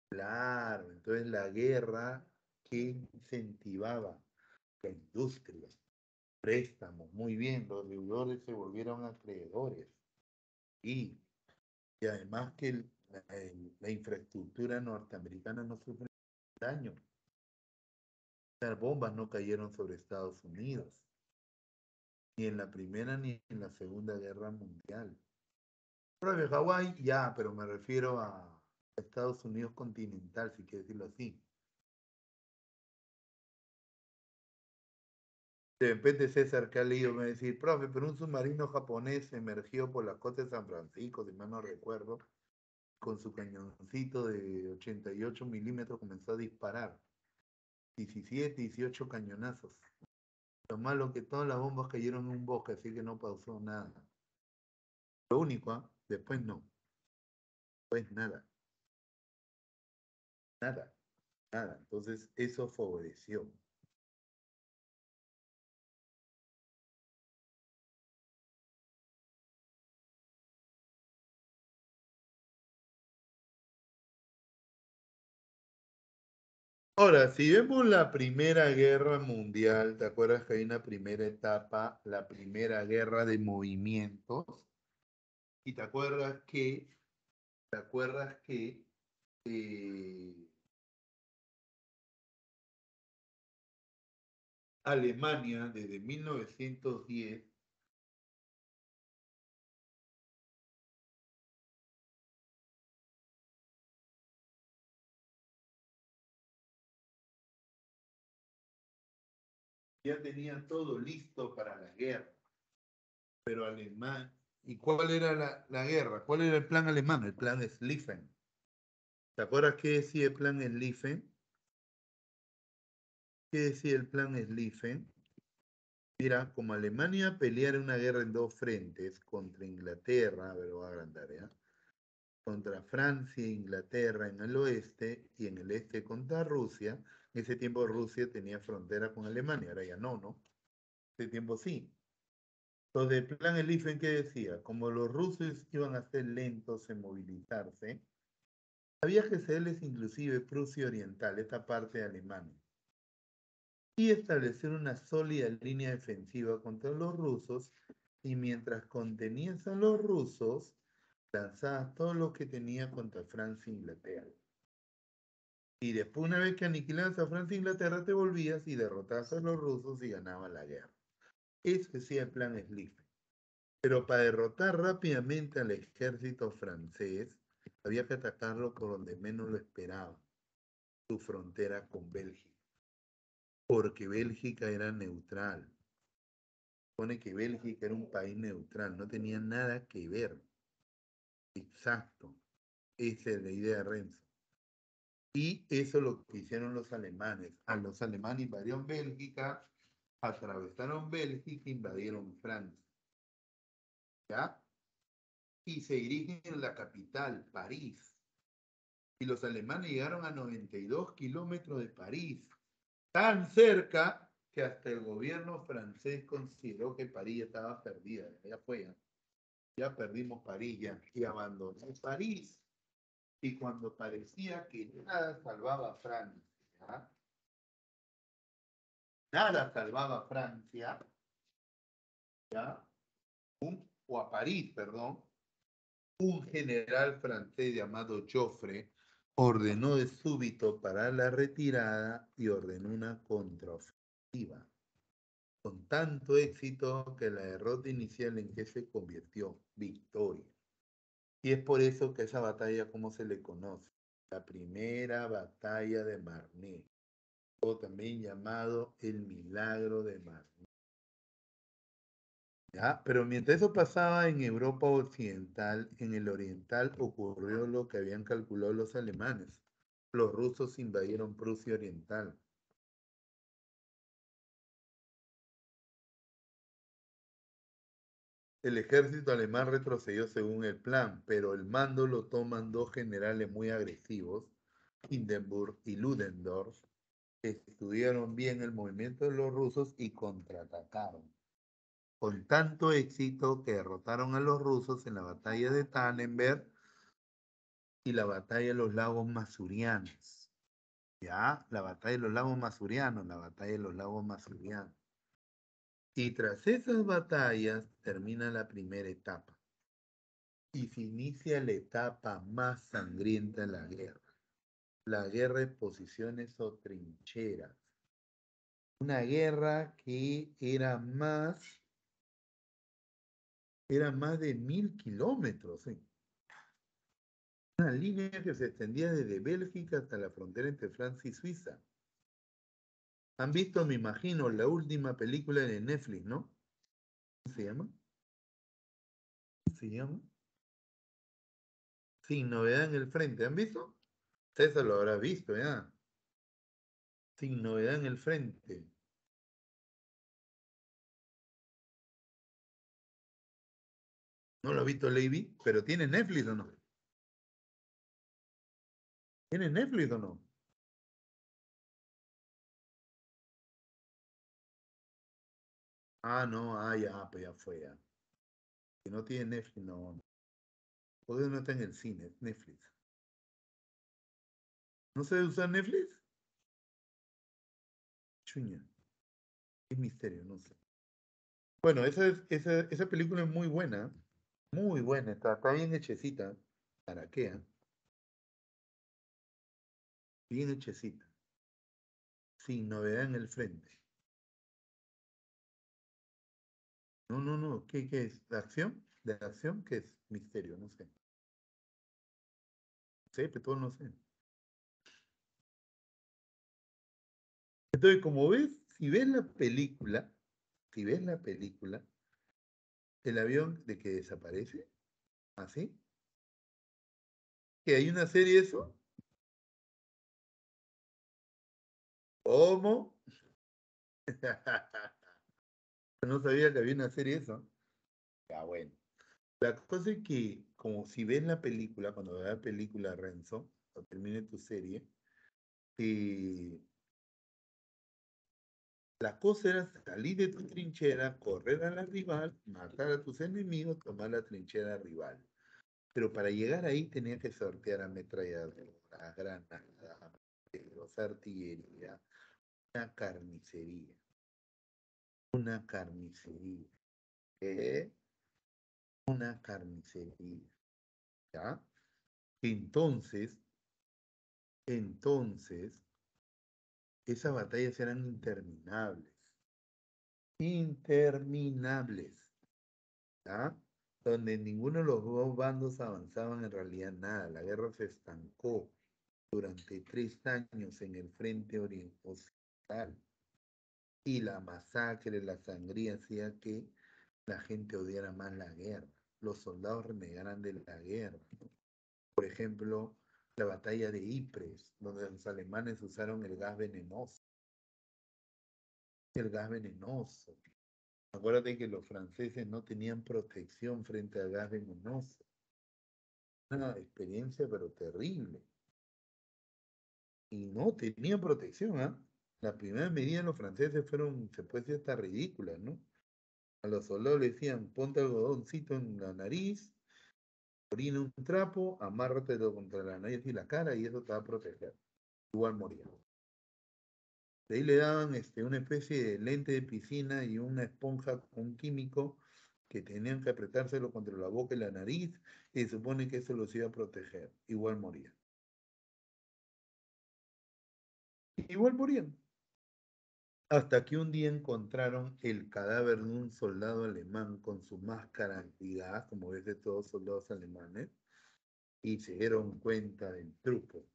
Claro, entonces la guerra que incentivaba la industria, préstamos, muy bien, los deudores se volvieron acreedores y, y además que la infraestructura norteamericana no sufre daño. Las bombas no cayeron sobre Estados Unidos, ni en la Primera ni en la Segunda Guerra Mundial. Profe, Hawái, ya, pero me refiero a Estados Unidos continental, si quiere decirlo así. De repente César que ha leído me va a decir, profe, pero un submarino japonés emergió por las costas de San Francisco, si mal no recuerdo, con su cañoncito de 88 milímetros comenzó a disparar. 17, 18 cañonazos. Lo malo que todas las bombas cayeron en un bosque, así que no pasó nada. Lo único, ¿ah? Después no. Pues nada, nada, nada. Entonces eso favoreció. Ahora, si vemos la Primera Guerra Mundial, ¿te acuerdas que hay una primera etapa, la Primera Guerra de Movimientos? Y te acuerdas que eh, Alemania desde 1910 ya tenía todo listo para la guerra, pero Alemania, ¿y cuál era la guerra? ¿Cuál era el plan alemán? El plan Schlieffen. ¿Te acuerdas qué decía el plan Schlieffen? ¿Qué decía el plan Schlieffen? Mira, como Alemania peleara una guerra en dos frentes contra Inglaterra, a ver, voy a agrandar, ¿ya? Contra Francia e Inglaterra en el oeste y en el este contra Rusia. En ese tiempo Rusia tenía frontera con Alemania, ahora ya no, ¿no? En ese tiempo sí. Entonces, el plan Schlieffen, ¿qué decía? Como los rusos iban a ser lentos en movilizarse, había que cederles inclusive Prusia Oriental, esta parte de Alemania, y establecer una sólida línea defensiva contra los rusos, y mientras contenías a los rusos, lanzabas todo lo que tenía contra Francia e Inglaterra. Y después, una vez que aniquilabas a Francia e Inglaterra, te volvías y derrotabas a los rusos y ganabas la guerra. Eso decía el plan Schlieffen. Pero para derrotar rápidamente al ejército francés, había que atacarlo por donde menos lo esperaba, su frontera con Bélgica. Porque Bélgica era neutral. Supone que Bélgica era un país neutral, no tenía nada que ver. Exacto. Esa es la idea de Renzo. Y eso es lo que hicieron los alemanes. A los alemanes invadieron Bélgica, atravesaron Bélgica, invadieron Francia. ¿Ya? Y se dirigen a la capital, París. Y los alemanes llegaron a 92 kilómetros de París, tan cerca que hasta el gobierno francés consideró que París estaba perdida. Ya fue, ya perdimos París ya, y abandonó París. Y cuando parecía que nada salvaba a Francia, Nada salvaba a Francia, ¿ya? O a París, perdón. Un general francés llamado Joffre ordenó de súbito parar la retirada y ordenó una contraofensiva, con tanto éxito que la derrota inicial en que se convirtió victoria. Y es por eso que esa batalla, ¿cómo se le conoce? La primera batalla de Marne, o también llamado el milagro de Marne. ¿Ya? Pero mientras eso pasaba en Europa Occidental, en el Oriental ocurrió lo que habían calculado los alemanes. Los rusos invadieron Prusia Oriental. El ejército alemán retrocedió según el plan, pero el mando lo toman dos generales muy agresivos, Hindenburg y Ludendorff, que estudiaron bien el movimiento de los rusos y contraatacaron. Con tanto éxito que derrotaron a los rusos en la batalla de Tannenberg y la batalla de los lagos Masurianos. Ya, la batalla de los lagos Masurianos, la batalla de los lagos Masurianos. Y tras esas batallas termina la primera etapa. Y se inicia la etapa más sangrienta de la guerra. La guerra de posiciones o trincheras. Una guerra que era más de 1000 kilómetros. Una línea que se extendía desde Bélgica hasta la frontera entre Francia y Suiza. Han visto, me imagino, la última película de Netflix, ¿no? ¿Cómo se llama? ¿Cómo se llama? Sin novedad en el frente. ¿Han visto? César lo habrá visto, ya. Sin novedad en el frente. No lo ha visto Lady, pero ¿tiene Netflix o no? ¿Tiene Netflix o no? Ah, no, ya, pues ya fue ya. Si no tiene Netflix, no. Porque no está en el cine, es Netflix. ¿No sabe usar Netflix? Chuña, qué misterio, no sé. Bueno, esa película es muy buena, está bien hechecita. ¿Para qué? Bien hechecita, sin novedad en el frente. No, no, no, ¿qué es? ¿De acción? ¿De acción? ¿Qué es? Misterio, no sé. Sí, pero todo no sé. Entonces, como ves, si ves la película, el avión de que desaparece, así, que hay una serie de eso, ¿cómo? No sabía que había una serie de eso. Ya, bueno. La cosa es que, como si ves la película, cuando veas la película Renzo, o termine tu serie, eh, la cosa era salir de tu trinchera, correr a la rival, matar a tus enemigos, tomar la trinchera rival. Pero para llegar ahí tenía que sortear ametralladoras, granadas, artillería, una carnicería. Una carnicería. ¿Qué? Una carnicería. ¿Ya? Entonces, entonces, esas batallas eran interminables. Interminables. ¿Ya? Donde ninguno de los dos bandos avanzaban en realidad nada. La guerra se estancó durante 3 años en el frente occidental. Y la masacre, la sangría hacía que la gente odiara más la guerra. Los soldados renegaran de la guerra. Por ejemplo, la batalla de Ypres, donde los alemanes usaron el gas venenoso. El gas venenoso. Acuérdate que los franceses no tenían protección frente al gas venenoso. Una experiencia pero terrible. Y no tenían protección, ¿ah? Las primeras medidas de los franceses fueron, se puede decir, hasta ridículas, ¿no? A los soldados le decían, ponte algodoncito en la nariz, orina un trapo, amárratelo contra la nariz y la cara y eso te va a proteger. Igual moría. De ahí le daban una especie de lente de piscina y una esponja con un químico que tenían que apretárselo contra la boca y la nariz, y se supone que eso los iba a proteger. Igual morían. Igual morían. Hasta que un día encontraron el cadáver de un soldado alemán con su máscara antigás, como ves de todos soldados alemanes, y se dieron cuenta del truco.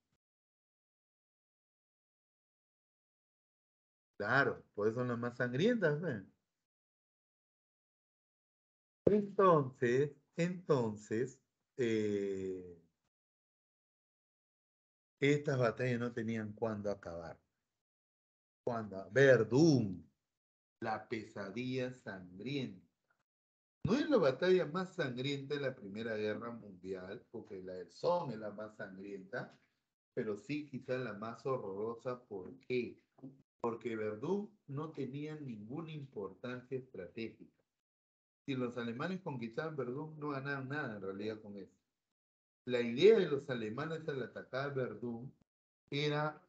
Claro, pues son las más sangrientas, ¿ves? Entonces, eh, estas batallas no tenían cuándo acabar. Verdún, la pesadilla sangrienta. No es la batalla más sangrienta de la Primera Guerra Mundial, porque la del Somme es la más sangrienta, pero sí quizás la más horrorosa. ¿Por qué? Porque Verdún no tenía ninguna importancia estratégica. Si los alemanes conquistaban Verdún, no ganaban nada en realidad con eso. La idea de los alemanes al atacar Verdún era,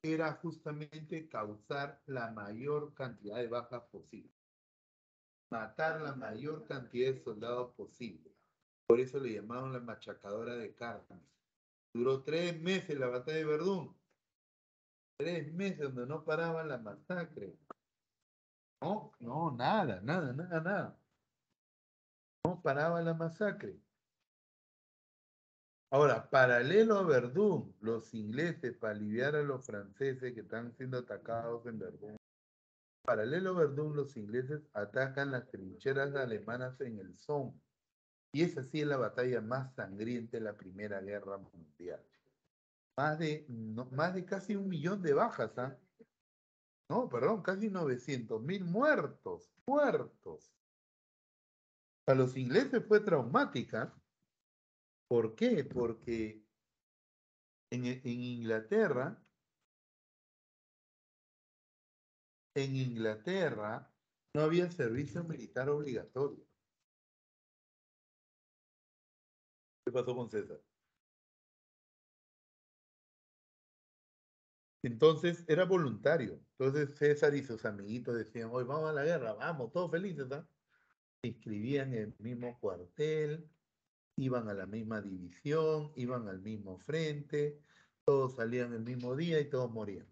era justamente causar la mayor cantidad de bajas posible, matar la mayor cantidad de soldados posible. Por eso le llamaban la machacadora de carne. Duró 3 meses la batalla de Verdún. 3 meses donde no paraban la masacre. No, no, nada, nada, nada, nada. No paraba la masacre. Ahora, paralelo a Verdún, los ingleses, para aliviar a los franceses que están siendo atacados en Verdún, paralelo a Verdún, los ingleses atacan las trincheras alemanas en el Somme. Y esa sí es la batalla más sangrienta de la Primera Guerra Mundial. Más de casi 1 millón de bajas, ¿ah? No, perdón, casi 900.000 muertos, muertos. Para los ingleses fue traumática. ¿Por qué? Porque en Inglaterra no había servicio militar obligatorio. ¿Qué pasó con César? Entonces era voluntario. Entonces César y sus amiguitos decían, hoy vamos a la guerra, vamos, todos felices, ¿ah? Se inscribían en el mismo cuartel, iban a la misma división, iban al mismo frente, todos salían el mismo día y todos morían.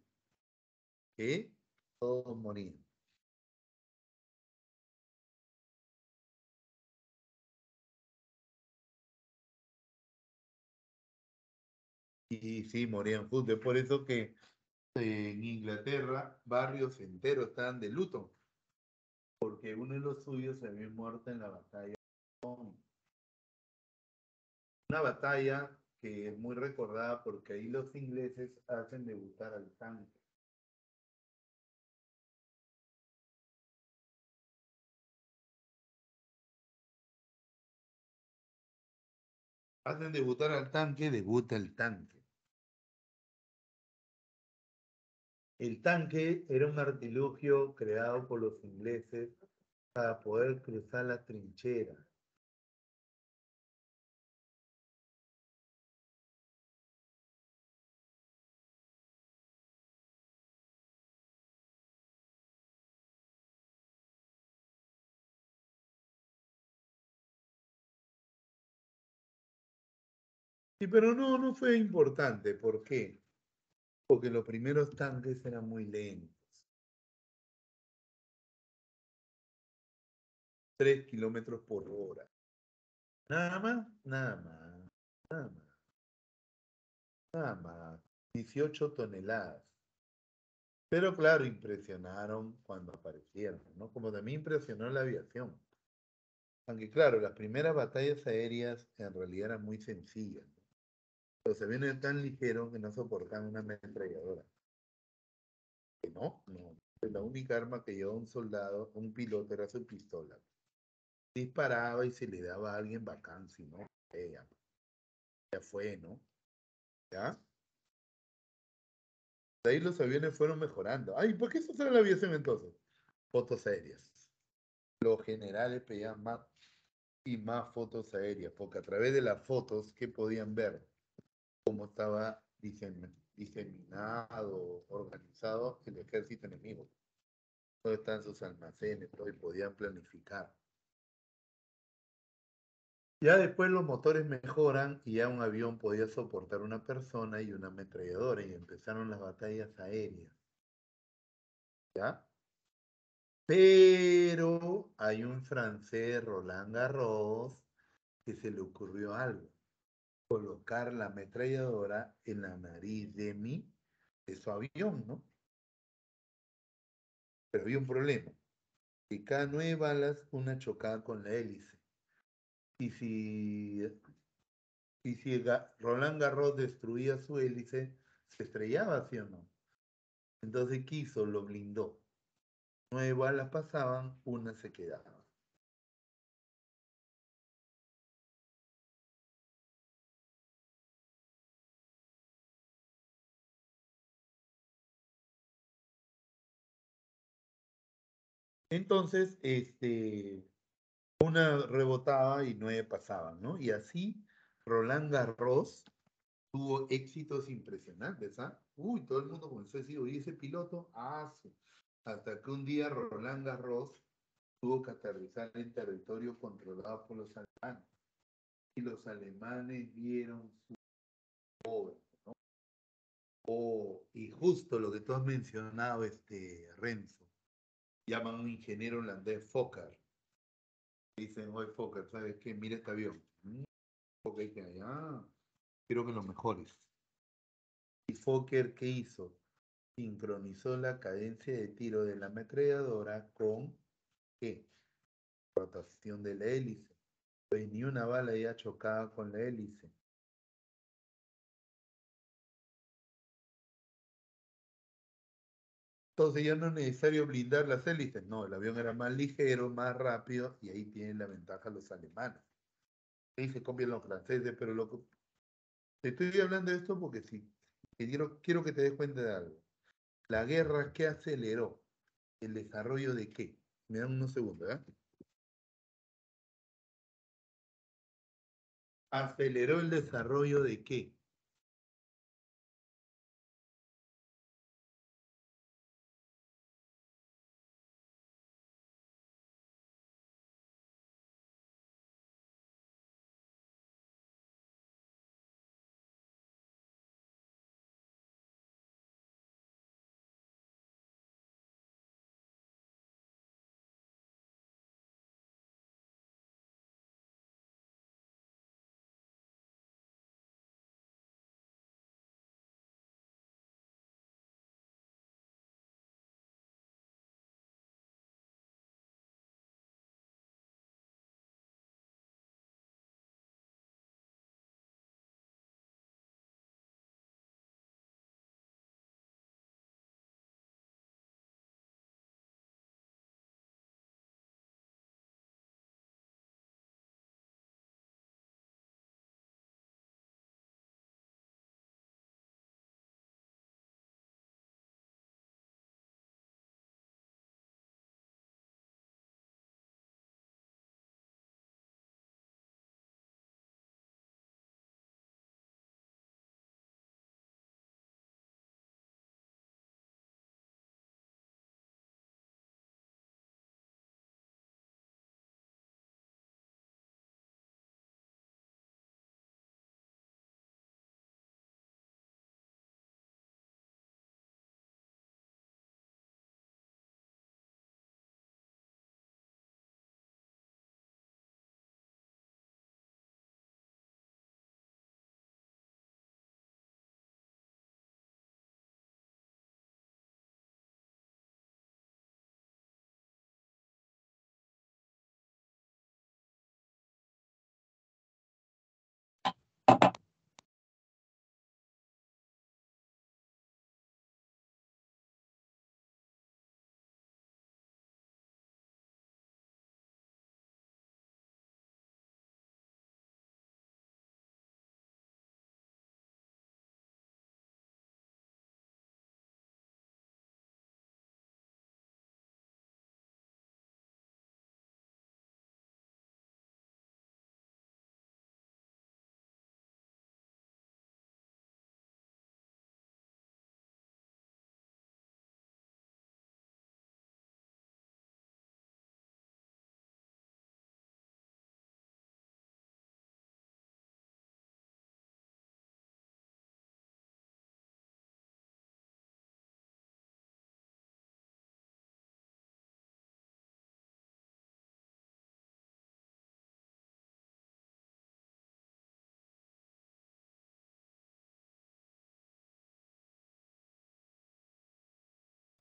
¿Qué? Todos morían. Y sí, morían juntos. Es por eso que en Inglaterra barrios enteros estaban de luto, porque uno de los suyos se había muerto en la batalla. Una batalla que es muy recordada porque ahí los ingleses hacen debutar al tanque. Hacen debutar al tanque, debuta el tanque. El tanque era un artilugio creado por los ingleses para poder cruzar la trinchera. Sí, pero no, no fue importante. ¿Por qué? Porque los primeros tanques eran muy lentos. 3 kilómetros por hora. Nada más, nada más, nada más, nada más. 18 toneladas. Pero claro, impresionaron cuando aparecieron, ¿no? Como también impresionó la aviación. Aunque claro, las primeras batallas aéreas en realidad eran muy sencillas, ¿no? Los aviones eran tan ligeros que no soportaban una ametralladora. Que no, no. La única arma que llevaba un soldado, un piloto, era su pistola. Disparaba y se le daba a alguien bacán, si no, ya fue, ¿no? ¿Ya? De ahí los aviones fueron mejorando. Ay, ¿por qué eso era la aviación entonces? Fotos aéreas. Los generales pedían más y más fotos aéreas, porque a través de las fotos, ¿qué podían ver? Cómo estaba diseminado, organizado el ejército enemigo. Todo están sus almacenes, todo, y podían planificar. Ya después los motores mejoran y ya un avión podía soportar una persona y una ametralladora y empezaron las batallas aéreas. ¿Ya? Pero hay un francés, Roland Garros, que se le ocurrió algo, colocar la ametralladora en la nariz de su avión, ¿no? Pero había un problema, que cada 9 balas, una chocaba con la hélice. Y si Roland Garros destruía su hélice, se estrellaba, ¿sí o no? Entonces quiso, lo blindó. 9 balas pasaban, una se quedaba. Entonces, una rebotaba y 9 pasaban, ¿no? Y así Roland Garros tuvo éxitos impresionantes, ¿ah? Uy, todo el mundo comenzó a decir, oye, ese piloto, hasta que un día Roland Garros tuvo que aterrizar en territorio controlado por los alemanes. Y los alemanes vieron su obra, ¿no? Oh, y justo lo que tú has mencionado, Renzo, llaman a un ingeniero holandés Fokker. Dicen, oye, Fokker, ¿sabes qué? Mira este avión. Ok, quiero que lo mejores. ¿Y Fokker qué hizo? Sincronizó la cadencia de tiro de la ametralladora con ¿qué? Rotación de la hélice. Pues ni una bala ya chocaba con la hélice. Entonces ya no es necesario blindar las hélices. No, el avión era más ligero, más rápido, y ahí tienen la ventaja los alemanes. Ahí se copian los franceses, pero te estoy hablando de esto porque sí, quiero que te des cuenta de algo. La guerra, ¿qué aceleró? ¿El desarrollo de qué? Me dan unos segundos, ¿eh? ¿Aceleró el desarrollo de qué?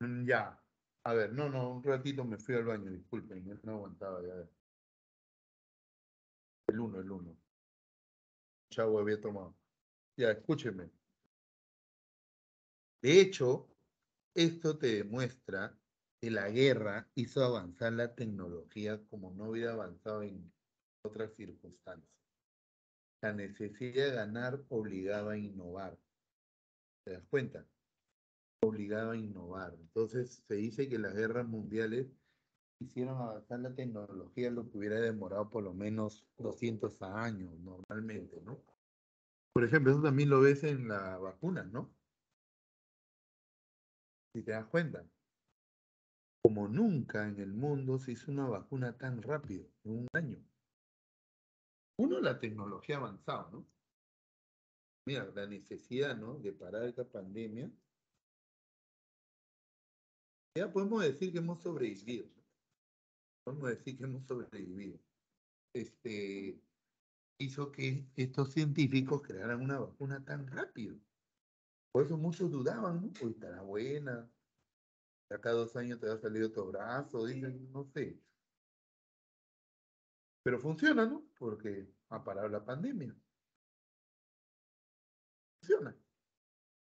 Ya. A ver, no, un ratito me fui al baño, disculpen, no aguantaba ya. El uno. Chavo había tomado. Ya, escúcheme. De hecho, esto te demuestra que la guerra hizo avanzar la tecnología como no hubiera avanzado en otras circunstancias. La necesidad de ganar obligaba a innovar. ¿Te das cuenta? Obligaba a innovar. Entonces se dice que las guerras mundiales hicieron avanzar la tecnología lo que hubiera demorado por lo menos 200 años normalmente, ¿no? Por ejemplo, eso también lo ves en la vacuna, ¿no? Si te das cuenta. Como nunca en el mundo se hizo una vacuna tan rápido, en un año. Uno, la tecnología ha avanzado, ¿no? Mira, la necesidad, ¿no? De parar esta pandemia. Ya podemos decir que hemos sobrevivido, ¿no? Podemos decir que hemos sobrevivido. Este, hizo que estos científicos crearan una vacuna tan rápido. Por eso muchos dudaban, ¿no? Hoy estará buena, de acá 2 años te va a salir otro brazo, dicen, no sé. Pero funciona, ¿no? Porque ha parado la pandemia. Funciona.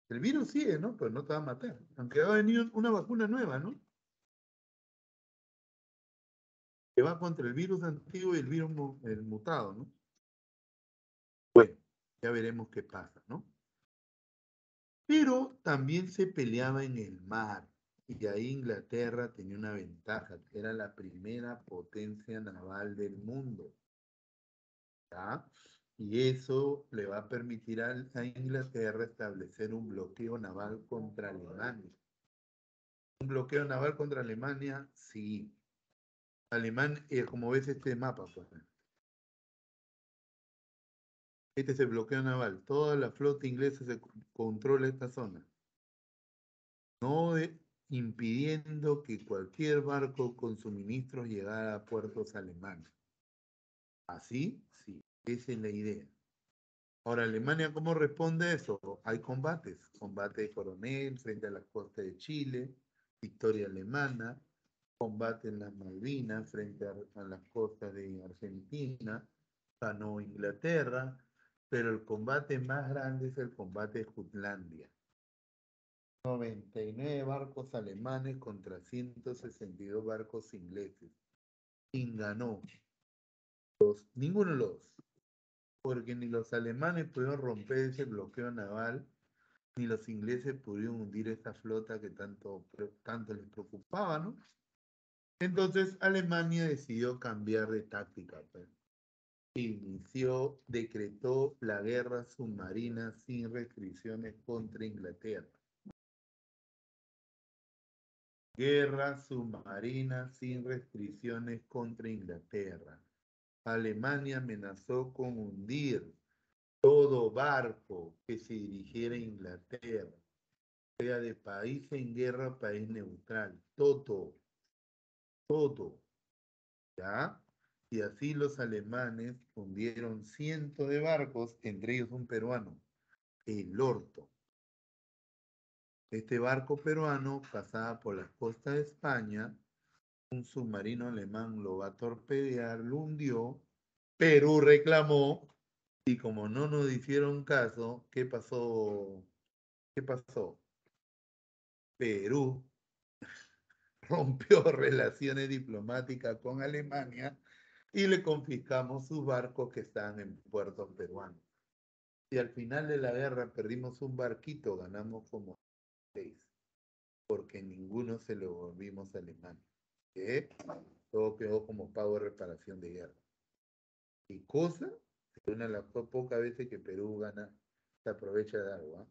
El virus sigue, ¿no? Pero no te va a matar. Aunque va a venir una vacuna nueva, ¿no? Que va contra el virus antiguo y el virus el mutado, ¿no? Bueno, ya veremos qué pasa, ¿no? Pero también se peleaba en el mar. Y ahí Inglaterra tenía una ventaja, que era la primera potencia naval del mundo. ¿Ya? Y eso le va a permitir a Inglaterra establecer un bloqueo naval contra Alemania. ¿Un bloqueo naval contra Alemania? Sí. Como ves este mapa, pues. Este es el bloqueo naval. Toda la flota inglesa se controla esta zona. No impidiendo que cualquier barco con suministros llegara a puertos alemanes. Así, sí, esa es la idea. Ahora, Alemania, ¿cómo responde a eso? Hay combates. Combate de Coronel frente a las costas de Chile, victoria alemana, combate en las Malvinas frente a las costas de Argentina, ganó Inglaterra, pero el combate más grande es el combate de Jutlandia. 99 barcos alemanes contra 162 barcos ingleses. ¿Quién ganó? Ninguno de los dos, porque ni los alemanes pudieron romper ese bloqueo naval, ni los ingleses pudieron hundir esa flota que tanto les preocupaba, ¿no? Entonces Alemania decidió cambiar de táctica, pues. Decretó la guerra submarina sin restricciones contra Inglaterra. Guerra submarina sin restricciones contra Inglaterra. Alemania amenazó con hundir todo barco que se dirigiera a Inglaterra, sea de país en guerra, país neutral, todo, ¿ya? Y así los alemanes hundieron cientos de barcos, entre ellos un peruano, el Orto. Este barco peruano pasaba por las costas de España, un submarino alemán lo va a torpedear, lo hundió, Perú reclamó, y como no nos hicieron caso, ¿qué pasó? ¿Qué pasó? Perú rompió relaciones diplomáticas con Alemania y le confiscamos sus barcos que estaban en puertos peruanos. Y al final de la guerra perdimos un barquito, ganamos como 6, porque ninguno se lo volvimos a Alemania. ¿Qué? Todo quedó como pago de reparación de guerra. Y cosa, es una de las pocas veces que Perú gana, se aprovecha de algo, ¿eh?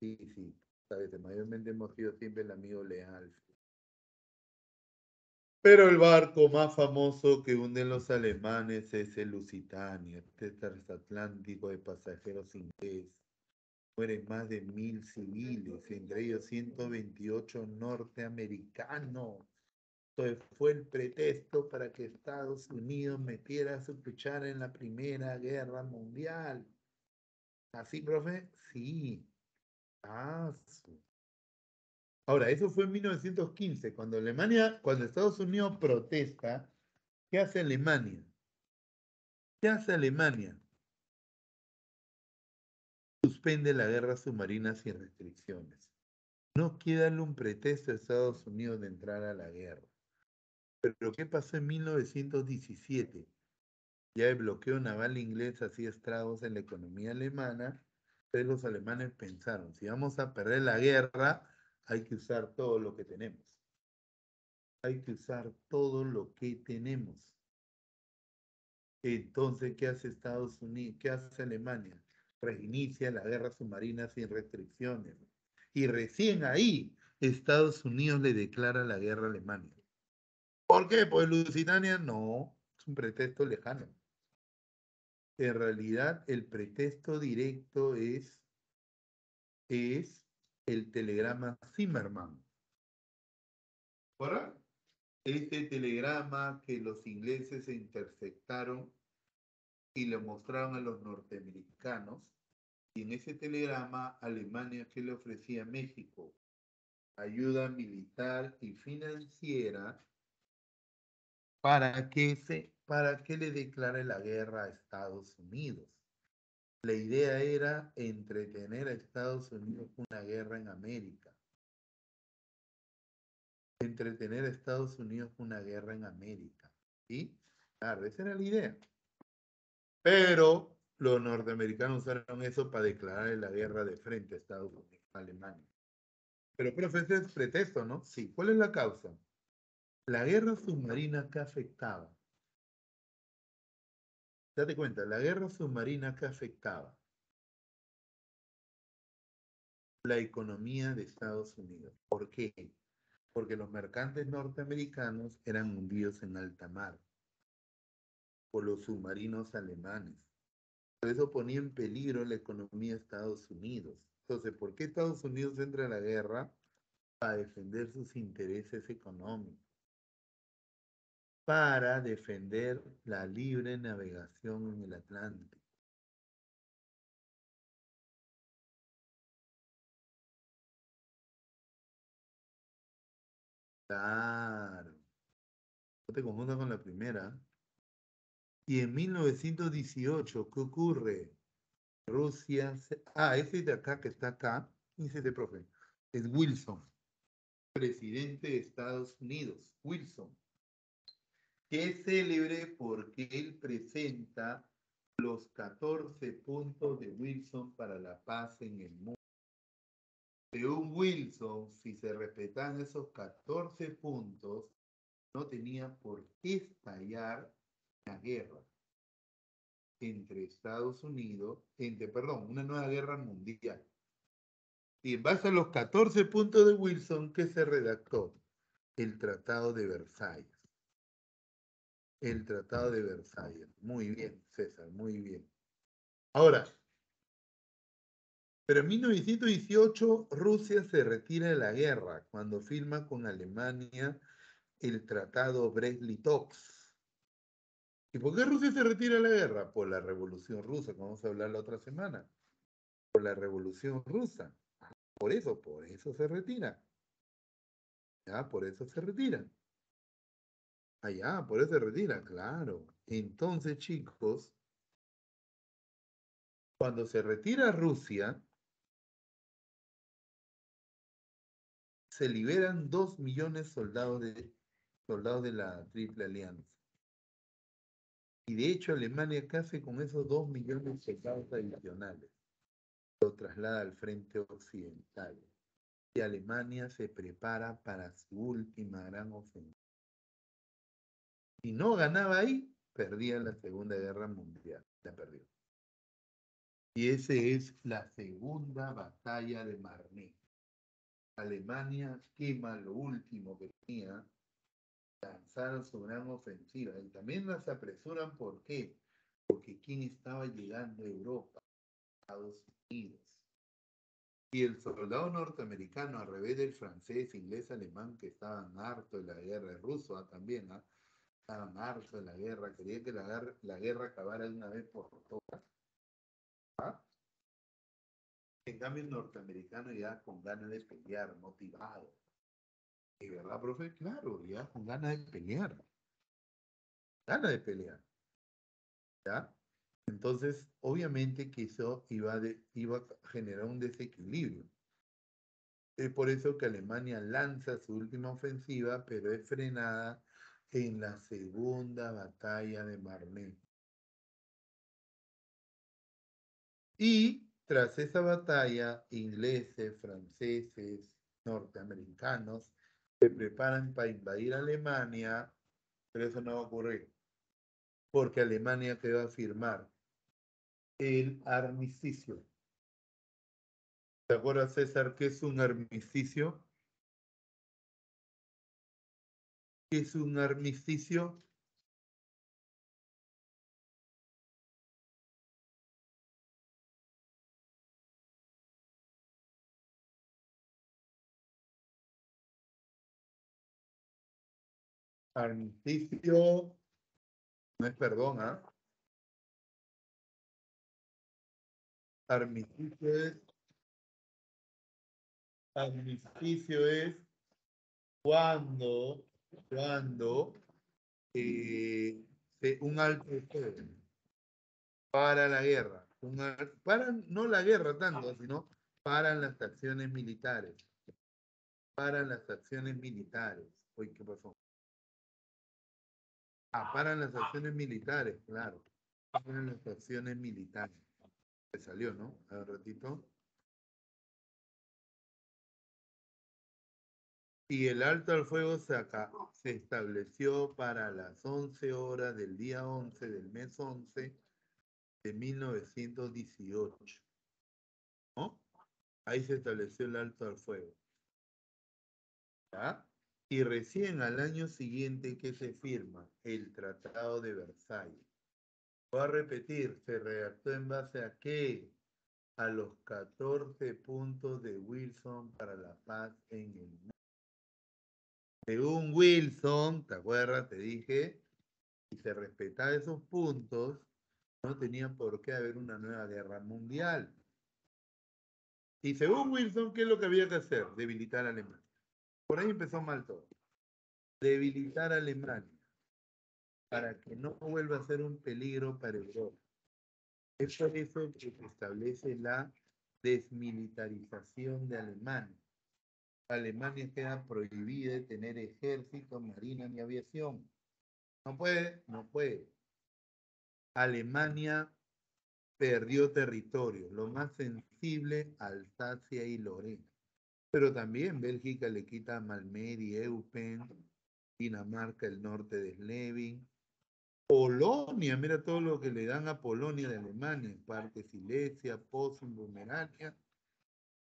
Sí, sabes, mayormente hemos sido siempre el amigo leal. Pero el barco más famoso que hunden los alemanes es el Lusitania, este transatlántico de pasajeros inglés. Mueren más de 1000 civiles, entre ellos 128 norteamericanos. Entonces fue el pretexto para que Estados Unidos metiera su cuchara en la Primera Guerra Mundial. ¿Así, profe? Sí. Ah, sí. Ahora, eso fue en 1915, cuando Estados Unidos protesta, ¿qué hace Alemania? ¿Qué hace Alemania? Suspende la guerra submarina sin restricciones. No quiere darle un pretexto a Estados Unidos de entrar a la guerra. Pero ¿qué pasó en 1917? Ya el bloqueo naval inglés hacía estragos en la economía alemana. Entonces los alemanes pensaron, si vamos a perder la guerra, hay que usar todo lo que tenemos. Hay que usar todo lo que tenemos. Entonces, ¿qué hace Estados Unidos? ¿Qué hace Alemania? Reinicia la guerra submarina sin restricciones. Y recién ahí Estados Unidos le declara la guerra a Alemania. ¿Por qué? Pues Lusitania no, es un pretexto lejano. En realidad, el pretexto directo es el telegrama Zimmermann. ¿Verdad? Este telegrama que los ingleses interceptaron y le mostraron a los norteamericanos. Y en ese telegrama, Alemania, ¿qué le ofrecía a México? Ayuda militar y financiera para que le declare la guerra a Estados Unidos. La idea era entretener a Estados Unidos con una guerra en América. Entretener a Estados Unidos con una guerra en América. ¿Sí? Claro, esa era la idea. Pero los norteamericanos usaron eso para declarar la guerra de frente a Estados Unidos, a Alemania. Pero, profe, ese es pretexto, ¿no? Sí. ¿Cuál es la causa? La guerra submarina que afectaba. Date cuenta, la guerra submarina que afectaba la economía de Estados Unidos. ¿Por qué? Porque los mercantes norteamericanos eran hundidos en alta mar por los submarinos alemanes. Por eso ponía en peligro la economía de Estados Unidos. Entonces, ¿por qué Estados Unidos entra a la guerra? Para defender sus intereses económicos, para defender la libre navegación en el Atlántico. Claro, no te confundas con la primera. Y en 1918, ¿qué ocurre? Ese de acá que está acá, dice este profe, es Wilson, presidente de Estados Unidos, Wilson, que es célebre porque él presenta los 14 puntos de Wilson para la paz en el mundo. Según Wilson, si se respetan esos 14 puntos, no tenía por qué estallar la guerra entre Estados Unidos, una nueva guerra mundial. Y en base a los 14 puntos de Wilson, ¿qué se redactó? El Tratado de Versalles. El Tratado de Versalles. Muy bien, César, muy bien. Ahora, pero en 1918 Rusia se retira de la guerra cuando firma con Alemania el Tratado Brest-Litovsk. ¿Y por qué Rusia se retira de la guerra? Por la Revolución Rusa, que vamos a hablar la otra semana. Por la Revolución Rusa. Por eso se retira. Ya, por eso se retira. Allá, por eso se retira, claro. Entonces, chicos, cuando se retira Rusia, se liberan 2 millones soldados de la Triple Alianza. Y de hecho, Alemania, ¿qué hace con esos 2 millones de soldados adicionales? Lo traslada al frente occidental. Y Alemania se prepara para su última gran ofensiva. Si no ganaba ahí, perdía la Segunda Guerra Mundial. La perdió. Y esa es la segunda batalla de Marne. Alemania quema lo último que tenía, lanzaron su gran ofensiva. Y también las apresuran, ¿por qué? Porque ¿quién estaba llegando a Europa? Estados Unidos. Y el soldado norteamericano, al revés del francés, inglés, alemán, que estaban hartos de la guerra, el ruso también, estaban hartos de la guerra, querían que la guerra acabara de una vez por todas. ¿Ah? En cambio, el norteamericano ya con ganas de pelear, motivado. ¿Y verdad, profe? Claro, ya con ganas de pelear. Ganas de pelear. ¿Ya? Entonces, obviamente que eso iba a generar un desequilibrio. Es por eso que Alemania lanza su última ofensiva, pero es frenada en la segunda batalla de Marne. Y tras esa batalla, ingleses, franceses, norteamericanos se preparan para invadir Alemania, pero eso no va a ocurrir, porque Alemania quedó a firmar el armisticio. ¿Te acuerdas, César, qué es un armisticio? ¿Qué es un armisticio? Armisticio no es perdón, ¿ah? Armisticio es cuando, cuando un alto fuego para la guerra. Para, no la guerra tanto, sino para las acciones militares. Para las acciones militares. Uy, ¿qué pasó? Ah, para las acciones militares, claro. Para las acciones militares. Se salió, ¿no? A ver, ratito. Y el alto al fuego se estableció para las 11 horas del día 11 del mes 11 de 1918, ¿no? Ahí se estableció el alto al fuego, ¿ya? Y recién al año siguiente que se firma el Tratado de Versalles. Voy a repetir, se redactó en base a qué? A los 14 puntos de Wilson para la paz en el mundo. Según Wilson, ¿te acuerdas? Te dije, si se respetaba esos puntos, no tenía por qué haber una nueva guerra mundial. Y según Wilson, ¿qué es lo que había que hacer? Debilitar a Alemania. Por ahí empezó mal todo. Debilitar a Alemania para que no vuelva a ser un peligro para Europa. Es por eso que se establece la desmilitarización de Alemania. Alemania queda prohibida de tener ejército, marina ni aviación. No puede, no puede. Alemania perdió territorio, lo más sensible, Alsacia y Lorena. Pero también Bélgica le quita Malmedy y Eupen, Dinamarca el norte de Slesvig, Polonia, mira todo lo que le dan a Polonia de Alemania, parte Silesia, Posen, Pomerania,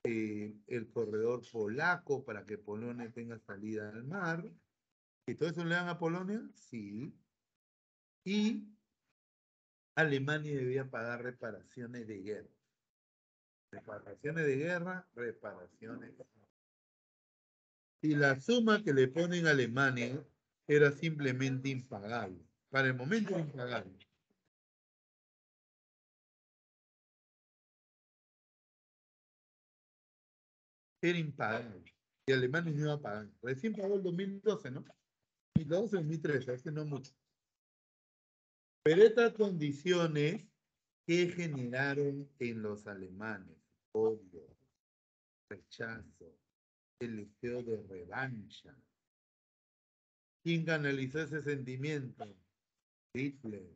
el corredor polaco para que Polonia tenga salida al mar. ¿Y todo eso le dan a Polonia? Sí. Y Alemania debía pagar reparaciones de guerra. Reparaciones de guerra, reparaciones. Y la suma que le ponen a Alemania era simplemente impagable. Para el momento impagable. Era impagable. Y Alemania no iba a pagar. Recién pagó el 2012, ¿no? 2012, 2013, hace no mucho. Pero estas condiciones que generaron en los alemanes, odio, rechazo, el deseo de revancha. ¿Quién canalizó ese sentimiento? Hitler.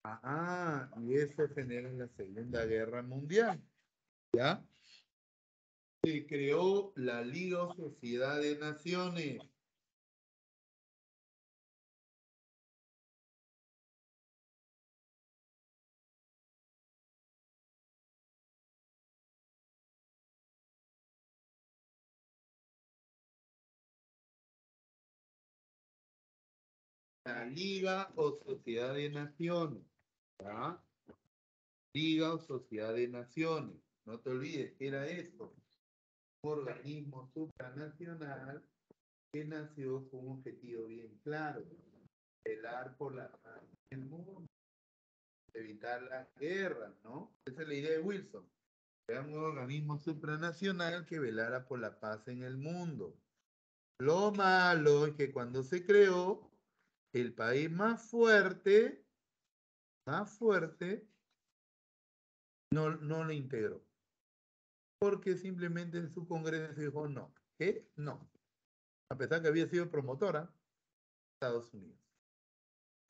Ah, y eso genera la Segunda Guerra Mundial. ¿Ya? Se creó la Liga o Sociedad de Naciones. La Liga o Sociedad de Naciones. ¿Ya? Liga o Sociedad de Naciones. No te olvides que era esto. Un organismo supranacional que nació con un objetivo bien claro. Velar por la paz del mundo. evitar las guerras, ¿no? Esa es la idea de Wilson. Era un organismo supranacional que velara por la paz en el mundo. Lo malo es que cuando se creó, el país más fuerte, no lo integró. Porque simplemente en su congreso dijo no. ¿Qué? No. A pesar que había sido promotora, Estados Unidos.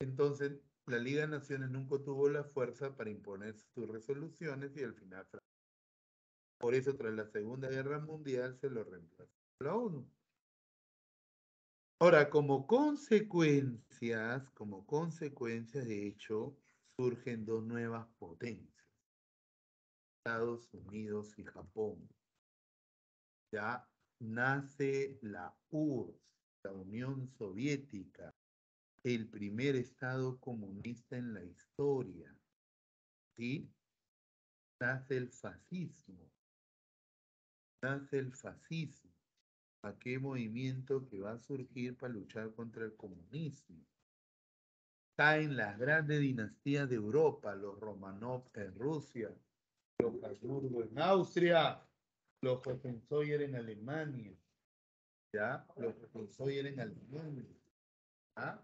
Entonces, la Liga de Naciones nunca tuvo la fuerza para imponer sus resoluciones y al final fracasó. Por eso, tras la Segunda Guerra Mundial, se lo reemplazó la ONU. Ahora, como consecuencias, de hecho, surgen dos nuevas potencias, Estados Unidos y Japón. Ya nace la URSS, la Unión Soviética, el primer estado comunista en la historia. ¿Sí? Nace el fascismo. ¿A qué movimiento que va a surgir para luchar contra el comunismo? Caen las grandes dinastías de Europa, los Romanov en Rusia, los Habsburgo en Austria, los Hohenzollern en Alemania, ¿ya? Los Hohenzollern en Alemania, ¿ah?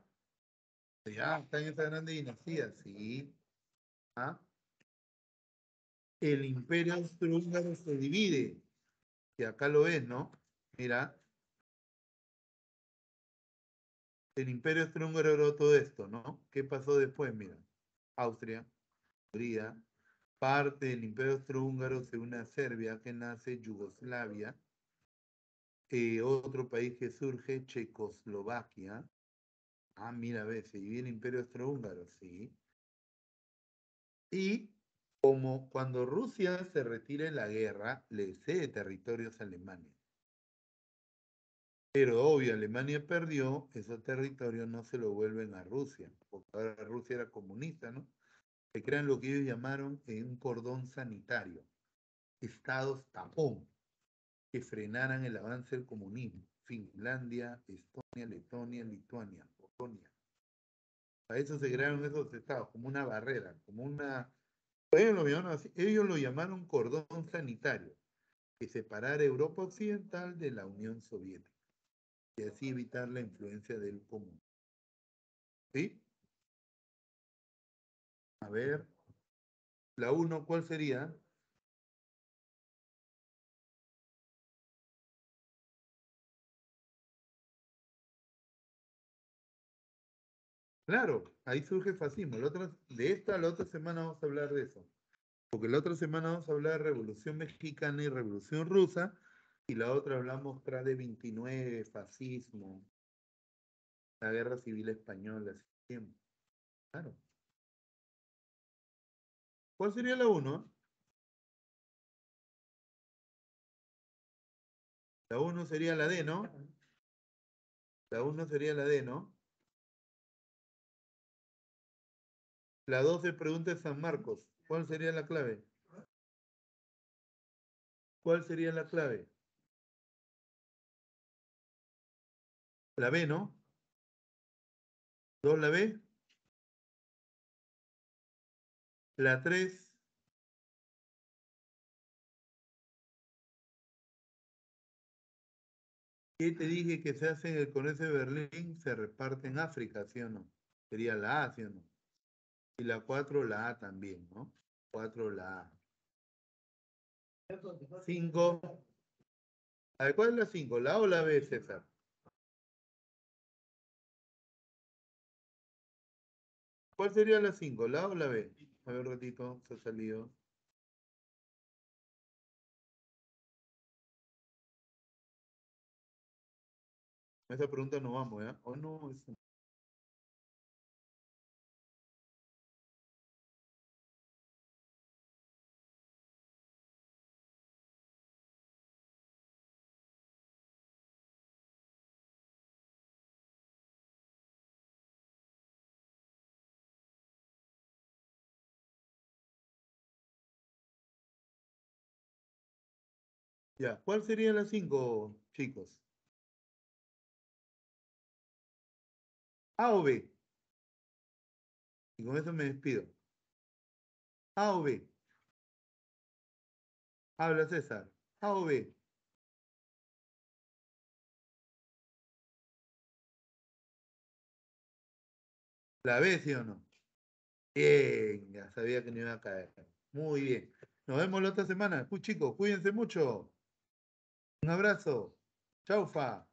Ya, están esas grandes dinastías, sí. ¿Ah? El imperio austrohúngaro se divide, y acá lo ves, ¿no? Mira, el imperio austrohúngaro era todo esto, ¿no? ¿Qué pasó después? Mira, Austria, Hungría, parte del imperio austrohúngaro se une a Serbia, que nace Yugoslavia, otro país que surge, Checoslovaquia. Ah, mira, ves, se divide el imperio austrohúngaro, sí. Y como cuando Rusia se retira en la guerra, le cede territorios a Alemania. Pero obvio, Alemania perdió, esos territorios no se lo vuelven a Rusia, porque ahora Rusia era comunista, ¿no? Se crean lo que ellos llamaron un cordón sanitario, estados tapón, que frenaran el avance del comunismo. Finlandia, Estonia, Letonia, Lituania, Polonia. Para eso se crearon esos estados, como una barrera, como una... ellos lo llamaron cordón sanitario, que separara Europa Occidental de la Unión Soviética y así evitar la influencia del comunismo. ¿Sí? A ver, la 1, ¿cuál sería? Claro, ahí surge el fascismo. La otra semana vamos a hablar de eso. Porque la otra semana vamos a hablar de Revolución Mexicana y Revolución Rusa, y la otra hablamos tras de 29, fascismo, la Guerra Civil Española, siempre. Claro. ¿Cuál sería la 1? La 1 sería la D, ¿no? La 1 sería la D, ¿no? La 2 se pregunta de San Marcos. ¿Cuál sería la clave? ¿Cuál sería la clave? La B, ¿no? ¿2 la B? La 3. ¿Qué te dije que se hace en el Congreso de Berlín? Se reparte en África, ¿sí o no? Sería la A, ¿sí o no? Y la 4, la A también, ¿no? 4, la A. 5. A ver, ¿cuál es la 5? ¿La A o la B, César? ¿Cuál sería la 5? ¿La A o la B? A ver, un ratito, se ha salido. Esa pregunta no vamos, ¿ya? ¿O no? Ya, ¿cuál sería la 5, chicos? ¿A o B? Y con eso me despido. ¿A o B? Habla César. ¿A o B? ¿La B, sí o no? Bien, ya sabía que no iba a caer. Muy bien. Nos vemos la otra semana. Chicos, cuídense mucho. Un abrazo. Chaufa.